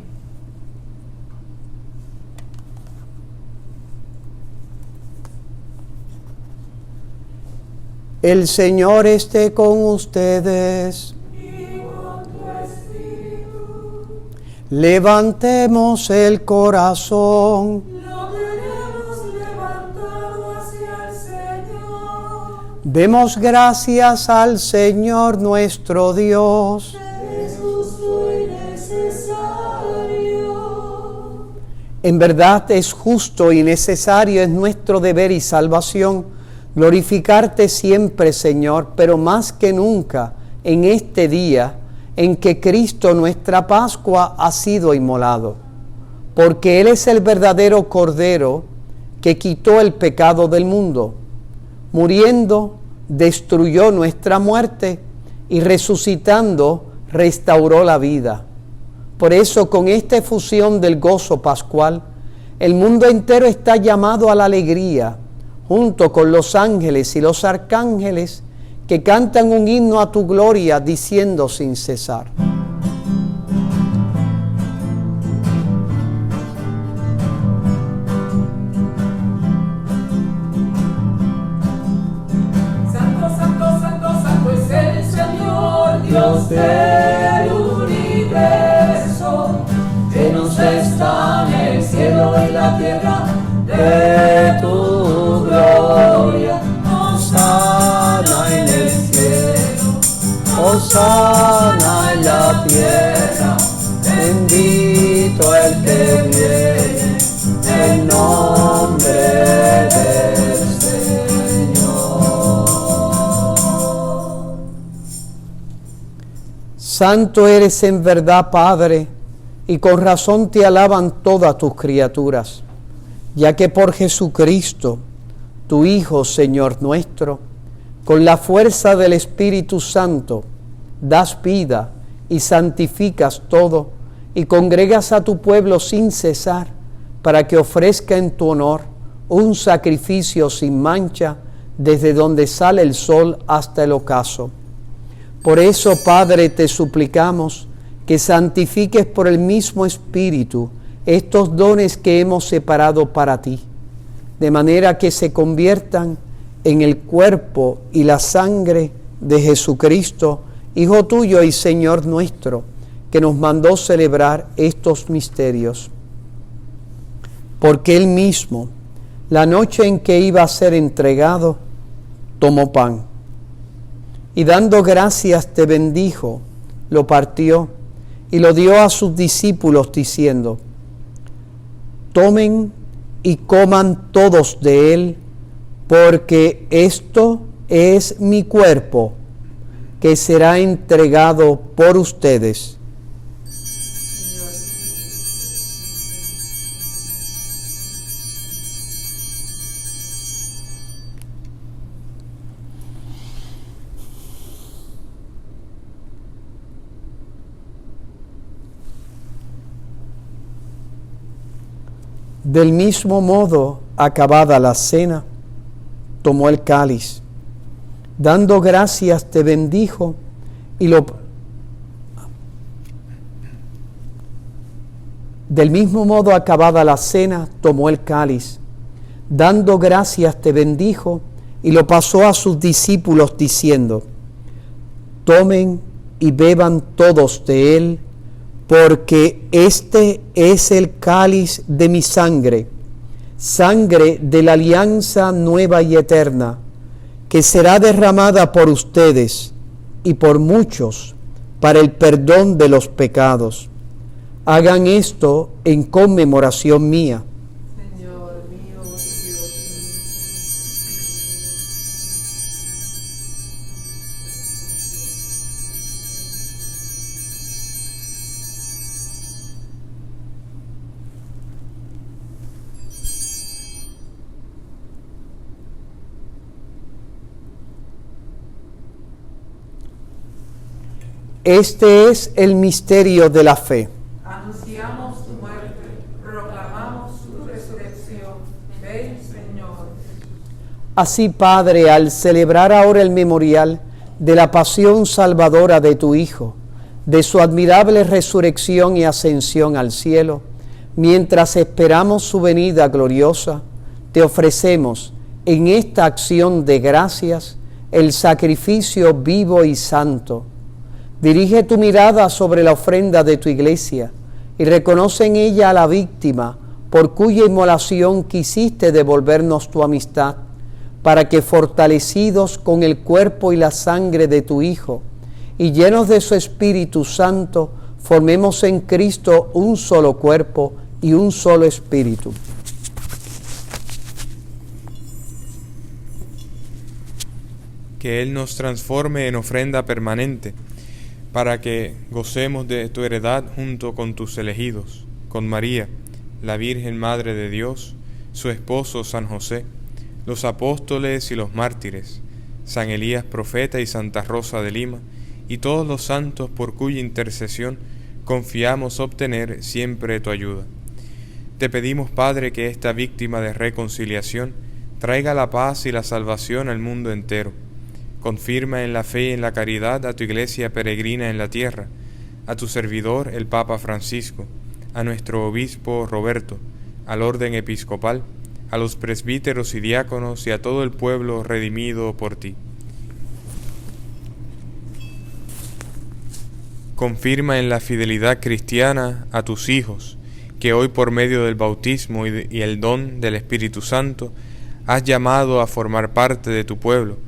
El Señor esté con ustedes. Levantemos el corazón. Lo tenemos levantado hacia el Señor. Demos gracias al Señor nuestro Dios. Es justo y necesario. En verdad es justo y necesario, es nuestro deber y salvación glorificarte siempre, Señor, pero más que nunca en este día en que Cristo, nuestra Pascua, ha sido inmolado, porque Él es el verdadero Cordero que quitó el pecado del mundo. Muriendo, destruyó nuestra muerte y resucitando, restauró la vida. Por eso, con esta efusión del gozo pascual, el mundo entero está llamado a la alegría, junto con los ángeles y los arcángeles, que cantan un himno a tu gloria, diciendo sin cesar. Santo, santo, santo, santo es el Señor, Dios del universo. Llenos están el cielo y la tierra de tu gloria. Hosana en el cielo, hosana en la tierra. Bendito el que viene en nombre del Señor. Santo eres en verdad, Padre, y con razón te alaban todas tus criaturas, ya que por Jesucristo, tu Hijo, Señor nuestro, con la fuerza del Espíritu Santo, das vida y santificas todo, y congregas a tu pueblo sin cesar, para que ofrezca en tu honor un sacrificio sin mancha, desde donde sale el sol hasta el ocaso. Por eso, Padre, te suplicamos que santifiques por el mismo Espíritu estos dones que hemos separado para ti, de manera que se conviertan en el cuerpo y la sangre de Jesucristo, Hijo tuyo y Señor nuestro, que nos mandó celebrar estos misterios. Porque Él mismo, la noche en que iba a ser entregado, tomó pan, y dando gracias te bendijo, lo partió, y lo dio a sus discípulos, diciendo: tomen y coman todos de él, porque esto es mi cuerpo, que será entregado por ustedes. Del mismo modo, acabada la cena, tomó el cáliz, dando gracias te bendijo y lo... Del mismo modo, acabada la cena, tomó el cáliz, dando gracias te bendijo y lo pasó a sus discípulos diciendo: tomen y beban todos de él, porque este es el cáliz de mi sangre, sangre de la alianza nueva y eterna, que será derramada por ustedes y por muchos para el perdón de los pecados. Hagan esto en conmemoración mía. Señor mío, Dios mío. Este es el misterio de la fe. Anunciamos tu muerte, proclamamos tu resurrección. Ven, Señor. Así, Padre, al celebrar ahora el memorial de la pasión salvadora de tu Hijo, de su admirable resurrección y ascensión al cielo, mientras esperamos su venida gloriosa, te ofrecemos en esta acción de gracias el sacrificio vivo y santo. Dirige tu mirada sobre la ofrenda de tu iglesia y reconoce en ella a la víctima por cuya inmolación quisiste devolvernos tu amistad, para que fortalecidos con el cuerpo y la sangre de tu Hijo y llenos de su Espíritu Santo, formemos en Cristo un solo cuerpo y un solo espíritu. Que Él nos transforme en ofrenda permanente, para que gocemos de tu heredad junto con tus elegidos, con María, la Virgen Madre de Dios, su esposo San José, los apóstoles y los mártires, San Elías profeta y Santa Rosa de Lima, y todos los santos por cuya intercesión confiamos obtener siempre tu ayuda. Te pedimos, Padre, que esta víctima de reconciliación traiga la paz y la salvación al mundo entero. Confirma en la fe y en la caridad a tu iglesia peregrina en la tierra, a tu servidor el Papa Francisco, a nuestro obispo Roberto, al orden episcopal, a los presbíteros y diáconos y a todo el pueblo redimido por ti. Confirma en la fidelidad cristiana a tus hijos, que hoy por medio del bautismo y el don del Espíritu Santo has llamado a formar parte de tu pueblo,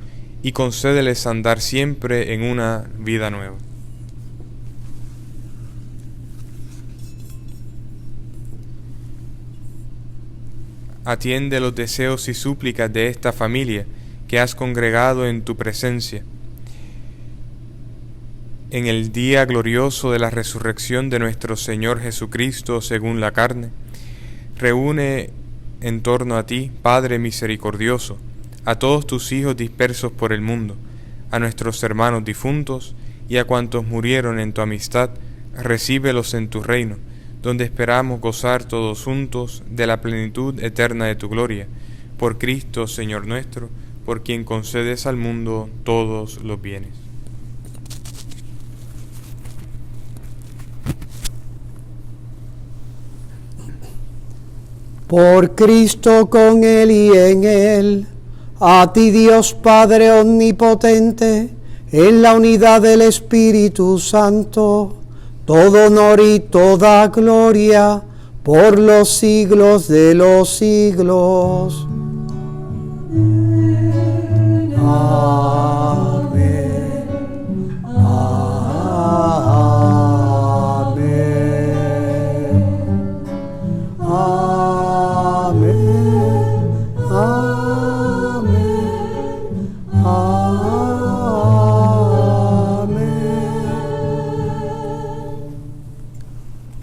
y concédeles andar siempre en una vida nueva. Atiende los deseos y súplicas de esta familia que has congregado en tu presencia. En el día glorioso de la resurrección de nuestro Señor Jesucristo según la carne, reúne en torno a ti, Padre misericordioso, a todos tus hijos dispersos por el mundo, a nuestros hermanos difuntos y a cuantos murieron en tu amistad, recíbelos en tu reino, donde esperamos gozar todos juntos de la plenitud eterna de tu gloria, por Cristo Señor nuestro, por quien concedes al mundo todos los bienes. Por Cristo, con Él y en Él, A ti Dios Padre omnipotente, en la unidad del Espíritu Santo, todo honor y toda gloria por los siglos de los siglos. Amén. Amén. Amén. Amén. Amén.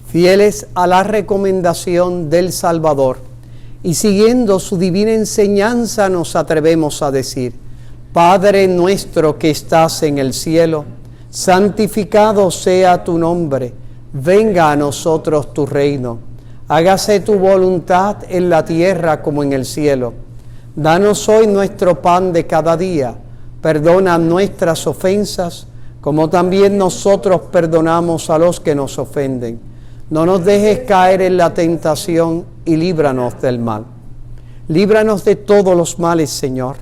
Fieles a la recomendación del Salvador y siguiendo su divina enseñanza, nos atrevemos a decir: Padre nuestro que estás en el cielo, santificado sea tu nombre, venga a nosotros tu reino, hágase tu voluntad en la tierra como en el cielo. Danos hoy nuestro pan de cada día, perdona nuestras ofensas, como también nosotros perdonamos a los que nos ofenden. No nos dejes caer en la tentación y líbranos del mal. Líbranos de todos los males, Señor,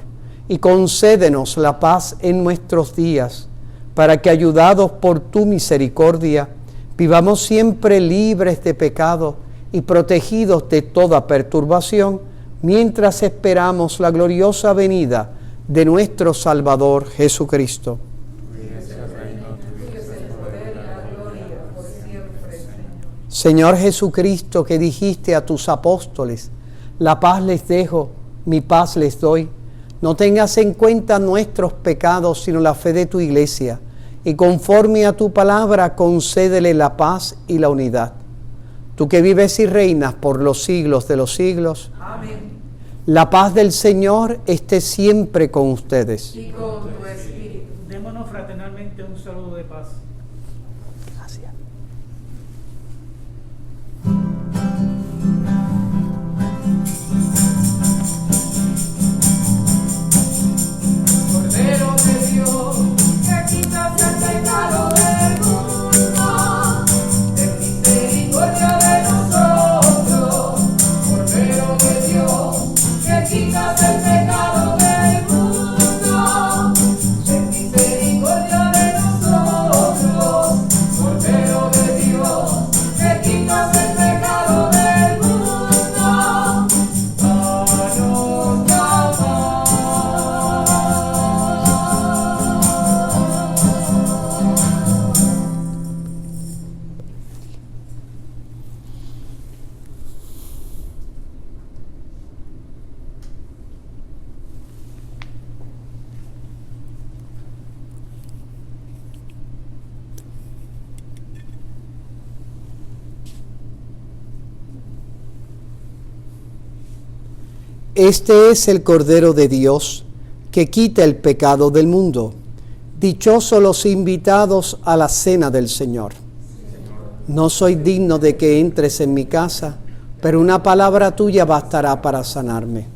y concédenos la paz en nuestros días, para que, ayudados por tu misericordia, vivamos siempre libres de pecado y protegidos de toda perturbación, mientras esperamos la gloriosa venida de nuestro Salvador Jesucristo. Señor Jesucristo, que dijiste a tus apóstoles: la paz les dejo, mi paz les doy. No tengas en cuenta nuestros pecados, sino la fe de tu iglesia, y conforme a tu palabra concédele la paz y la unidad. Tú que vives y reinas por los siglos de los siglos. Amén. La paz del Señor esté siempre con ustedes. Y con tu espíritu. Démonos fraternalmente un saludo de paz. Gracias. Cordero de Dios, que quitas el pecado del mundo, ten misericordia de nosotros. Cordero de Dios, que quitas el pecado del mundo, ten misericordia de nosotros. Cordero de Dios, que quitas el pecado del mundo, danos la paz. Este es el Cordero de Dios, que quita el pecado del mundo. Dichosos los invitados a la cena del Señor. No soy digno de que entres en mi casa, pero una palabra tuya bastará para sanarme.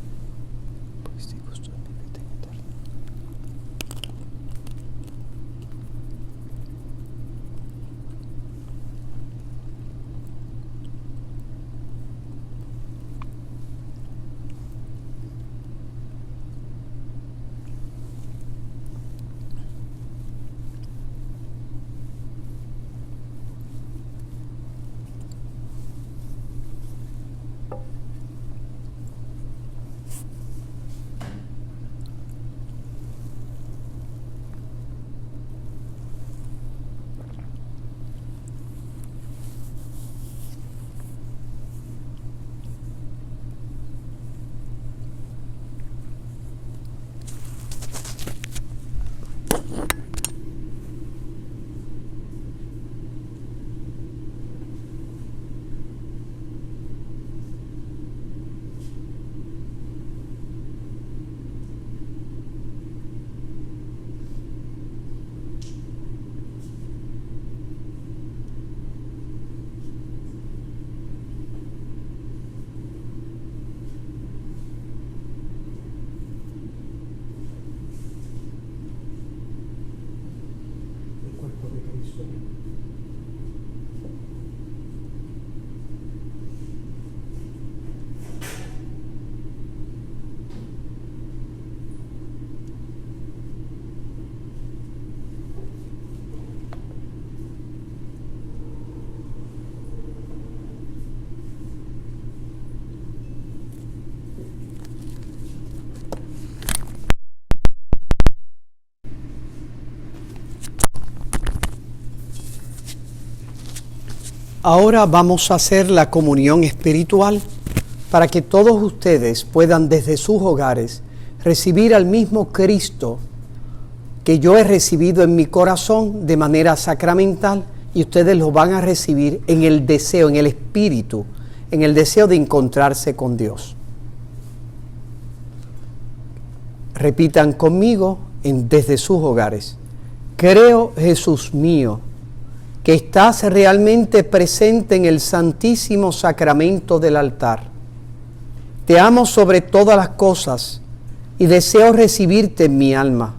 Ahora vamos a hacer la comunión espiritual para que todos ustedes puedan desde sus hogares recibir al mismo Cristo que yo he recibido en mi corazón de manera sacramental, y ustedes lo van a recibir en el deseo, en el espíritu, en el deseo de encontrarse con Dios. Repitan conmigo desde sus hogares: creo, Jesús mío, que estás realmente presente en el santísimo sacramento del altar. Te amo sobre todas las cosas y deseo recibirte en mi alma.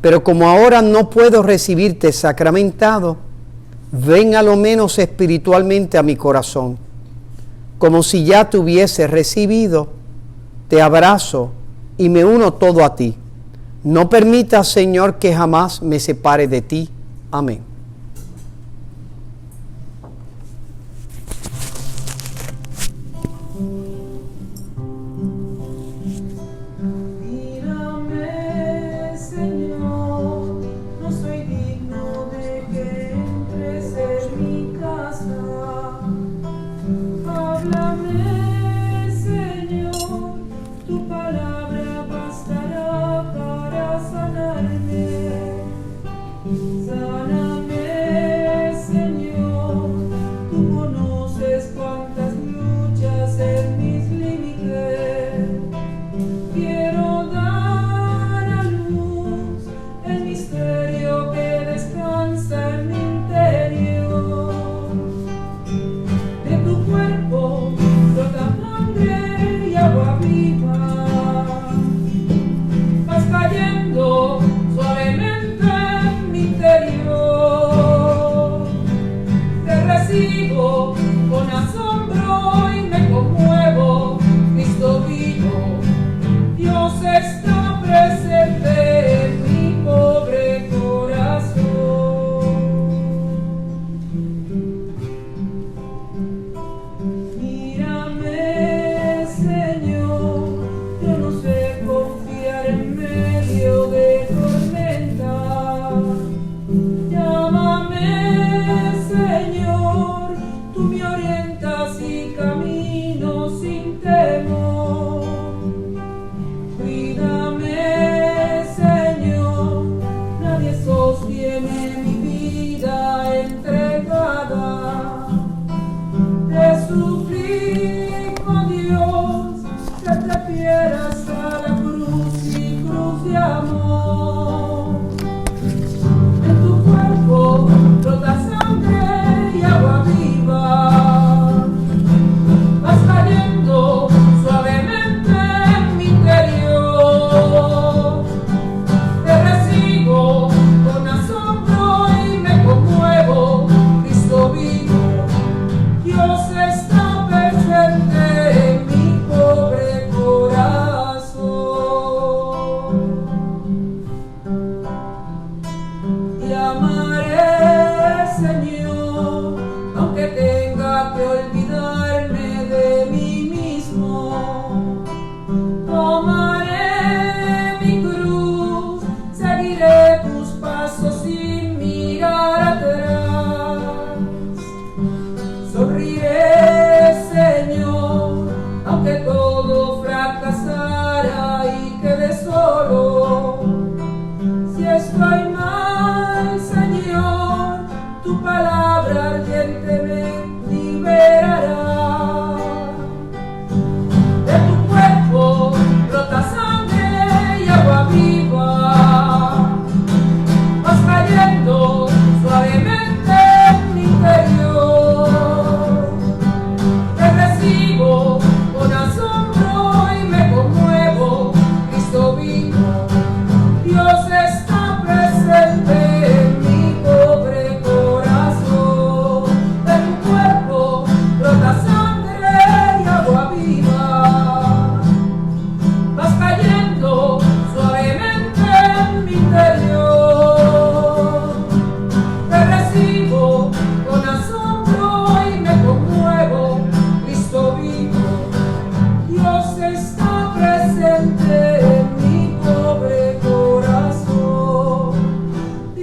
Pero como ahora no puedo recibirte sacramentado, ven a lo menos espiritualmente a mi corazón. Como si ya te hubiese recibido, te abrazo y me uno todo a ti. No permitas, Señor, que jamás me separe de ti. Amén.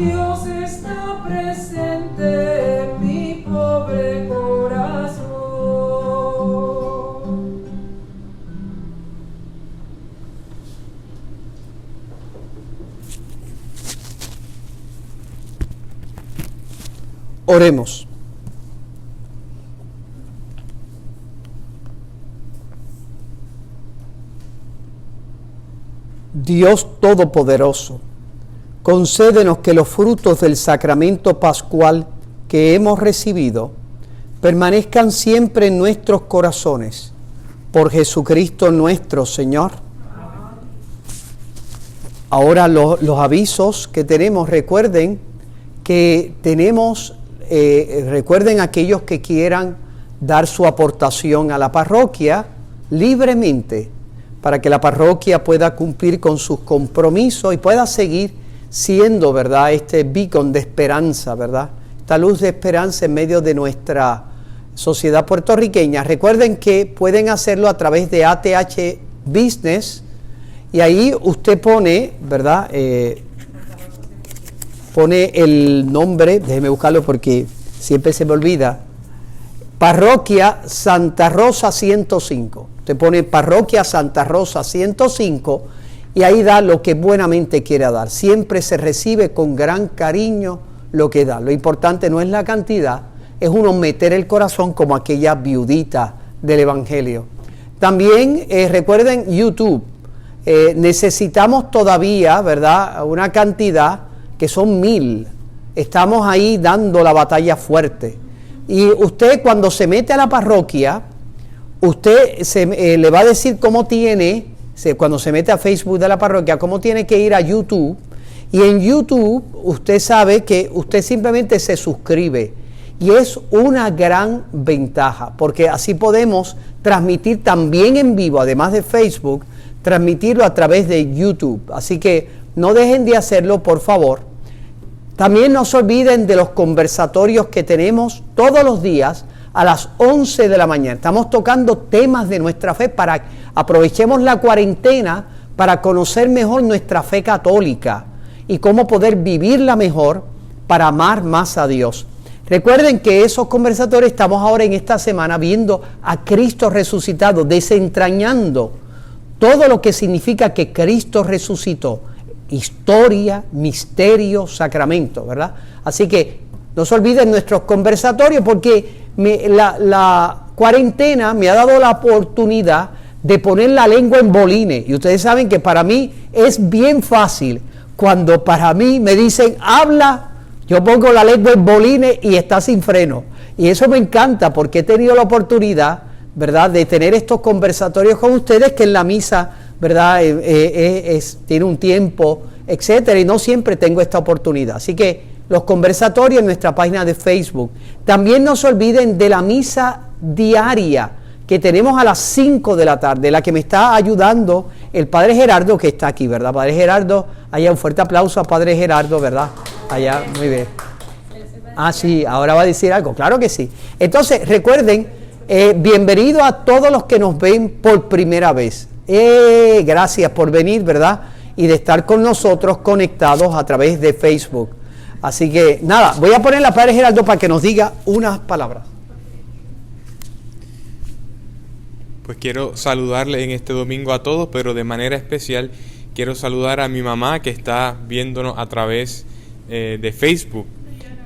Dios está presente en mi pobre corazón. Oremos. Dios Todopoderoso, concédenos que los frutos del sacramento pascual que hemos recibido permanezcan siempre en nuestros corazones. Por Jesucristo nuestro Señor. Ahora los avisos que tenemos, recuerden que tenemos, recuerden aquellos que quieran dar su aportación a la parroquia libremente, para que la parroquia pueda cumplir con sus compromisos y pueda seguir siendo, ¿verdad?, este beacon de esperanza, ¿verdad?, esta luz de esperanza en medio de nuestra sociedad puertorriqueña. Recuerden que pueden hacerlo a través de ATH Business, y ahí usted pone, ¿verdad?, pone el nombre, déjeme buscarlo porque siempre se me olvida, Parroquia Santa Rosa 105. Usted pone Parroquia Santa Rosa 105 y ahí da lo que buenamente quiera dar. Siempre se recibe con gran cariño lo que da. Lo importante no es la cantidad, es uno meter el corazón como aquella viudita del Evangelio. También recuerden YouTube. Necesitamos todavía, ¿verdad?, una cantidad que son 1000. Estamos ahí dando la batalla fuerte. Y usted cuando se mete a la parroquia, usted le va a decir cómo tiene, cuando se mete a Facebook de la parroquia, cómo tiene que ir a YouTube. Y en YouTube usted sabe que usted simplemente se suscribe. Y es una gran ventaja, porque así podemos transmitir también en vivo, además de Facebook, transmitirlo a través de YouTube. Así que no dejen de hacerlo, por favor. También no se olviden de los conversatorios que tenemos todos los días a las 11 de la mañana. Estamos tocando temas de nuestra fe para aprovechemos la cuarentena para conocer mejor nuestra fe católica y cómo poder vivirla mejor para amar más a Dios. Recuerden que esos conversatorios estamos ahora en esta semana viendo a Cristo resucitado, desentrañando todo lo que significa que Cristo resucitó. Historia, misterio, sacramento, ¿verdad? Así que no se olviden nuestros conversatorios porque la cuarentena me ha dado la oportunidad de poner la lengua en bolines. Y ustedes saben que para mí es bien fácil. Cuando para mí me dicen, habla, yo pongo la lengua en bolines y está sin freno. Y eso me encanta porque he tenido la oportunidad, ¿verdad?, de tener estos conversatorios con ustedes que en la misa, ¿verdad?, tiene un tiempo, etcétera, y no siempre tengo esta oportunidad. Así que los conversatorios en nuestra página de Facebook. También no se olviden de la misa diaria que tenemos a las 5 de la tarde, la que me está ayudando el Padre Gerardo, que está aquí, ¿verdad? Padre Gerardo, allá un fuerte aplauso a Padre Gerardo, ¿verdad? Allá, muy bien. Ah, sí, ahora va a decir algo, claro que sí. Entonces, recuerden, bienvenido a todos los que nos ven por primera vez. Gracias por venir, ¿verdad? Y de estar con nosotros conectados a través de Facebook. Así que, nada, voy a poner a Padre Gerardo para que nos diga unas palabras. Pues quiero saludarle en este domingo a todos, pero de manera especial quiero saludar a mi mamá que está viéndonos a través de Facebook,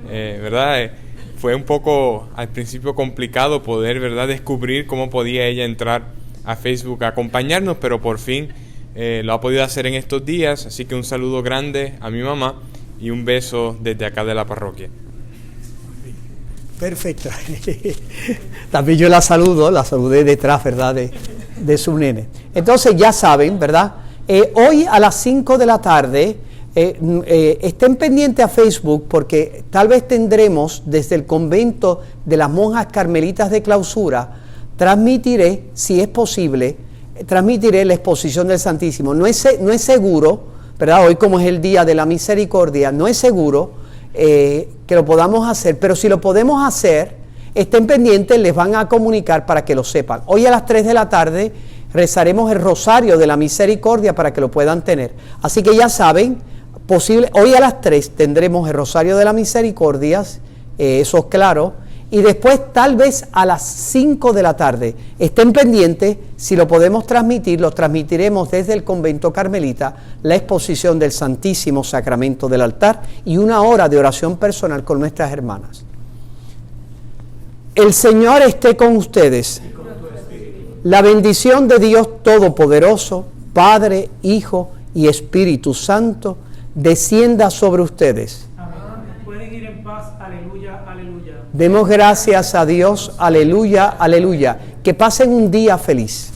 ¿verdad? Fue un poco al principio complicado poder, ¿verdad?, descubrir cómo podía ella entrar a Facebook a acompañarnos, pero por fin lo ha podido hacer en estos días, así que un saludo grande a mi mamá y un beso desde acá de la parroquia. Perfecto. También yo la saludé detrás, ¿verdad?, de su nene. Entonces ya saben, ¿verdad? Hoy a las 5 de la tarde, estén pendientes a Facebook porque tal vez tendremos desde el convento de las monjas carmelitas de clausura, transmitiré, si es posible, transmitiré la exposición del Santísimo. No es seguro, ¿verdad? Hoy como es el Día de la Misericordia, no es seguro que lo podamos hacer, pero si lo podemos hacer, estén pendientes, les van a comunicar para que lo sepan. Hoy a las 3 de la tarde rezaremos el Rosario de la Misericordia para que lo puedan tener. Así que ya saben, hoy a las 3 tendremos el Rosario de la Misericordia, eso es claro, y después tal vez a las 5 de la tarde. Estén pendientes, si lo podemos transmitir, lo transmitiremos desde el convento carmelita, la exposición del Santísimo Sacramento del altar y una hora de oración personal con nuestras hermanas. El Señor esté con ustedes. La bendición de Dios Todopoderoso, Padre, Hijo y Espíritu Santo, descienda sobre ustedes. Amén. Pueden ir en paz. Aleluya, aleluya. Demos gracias a Dios. Aleluya, aleluya. Que pasen un día feliz.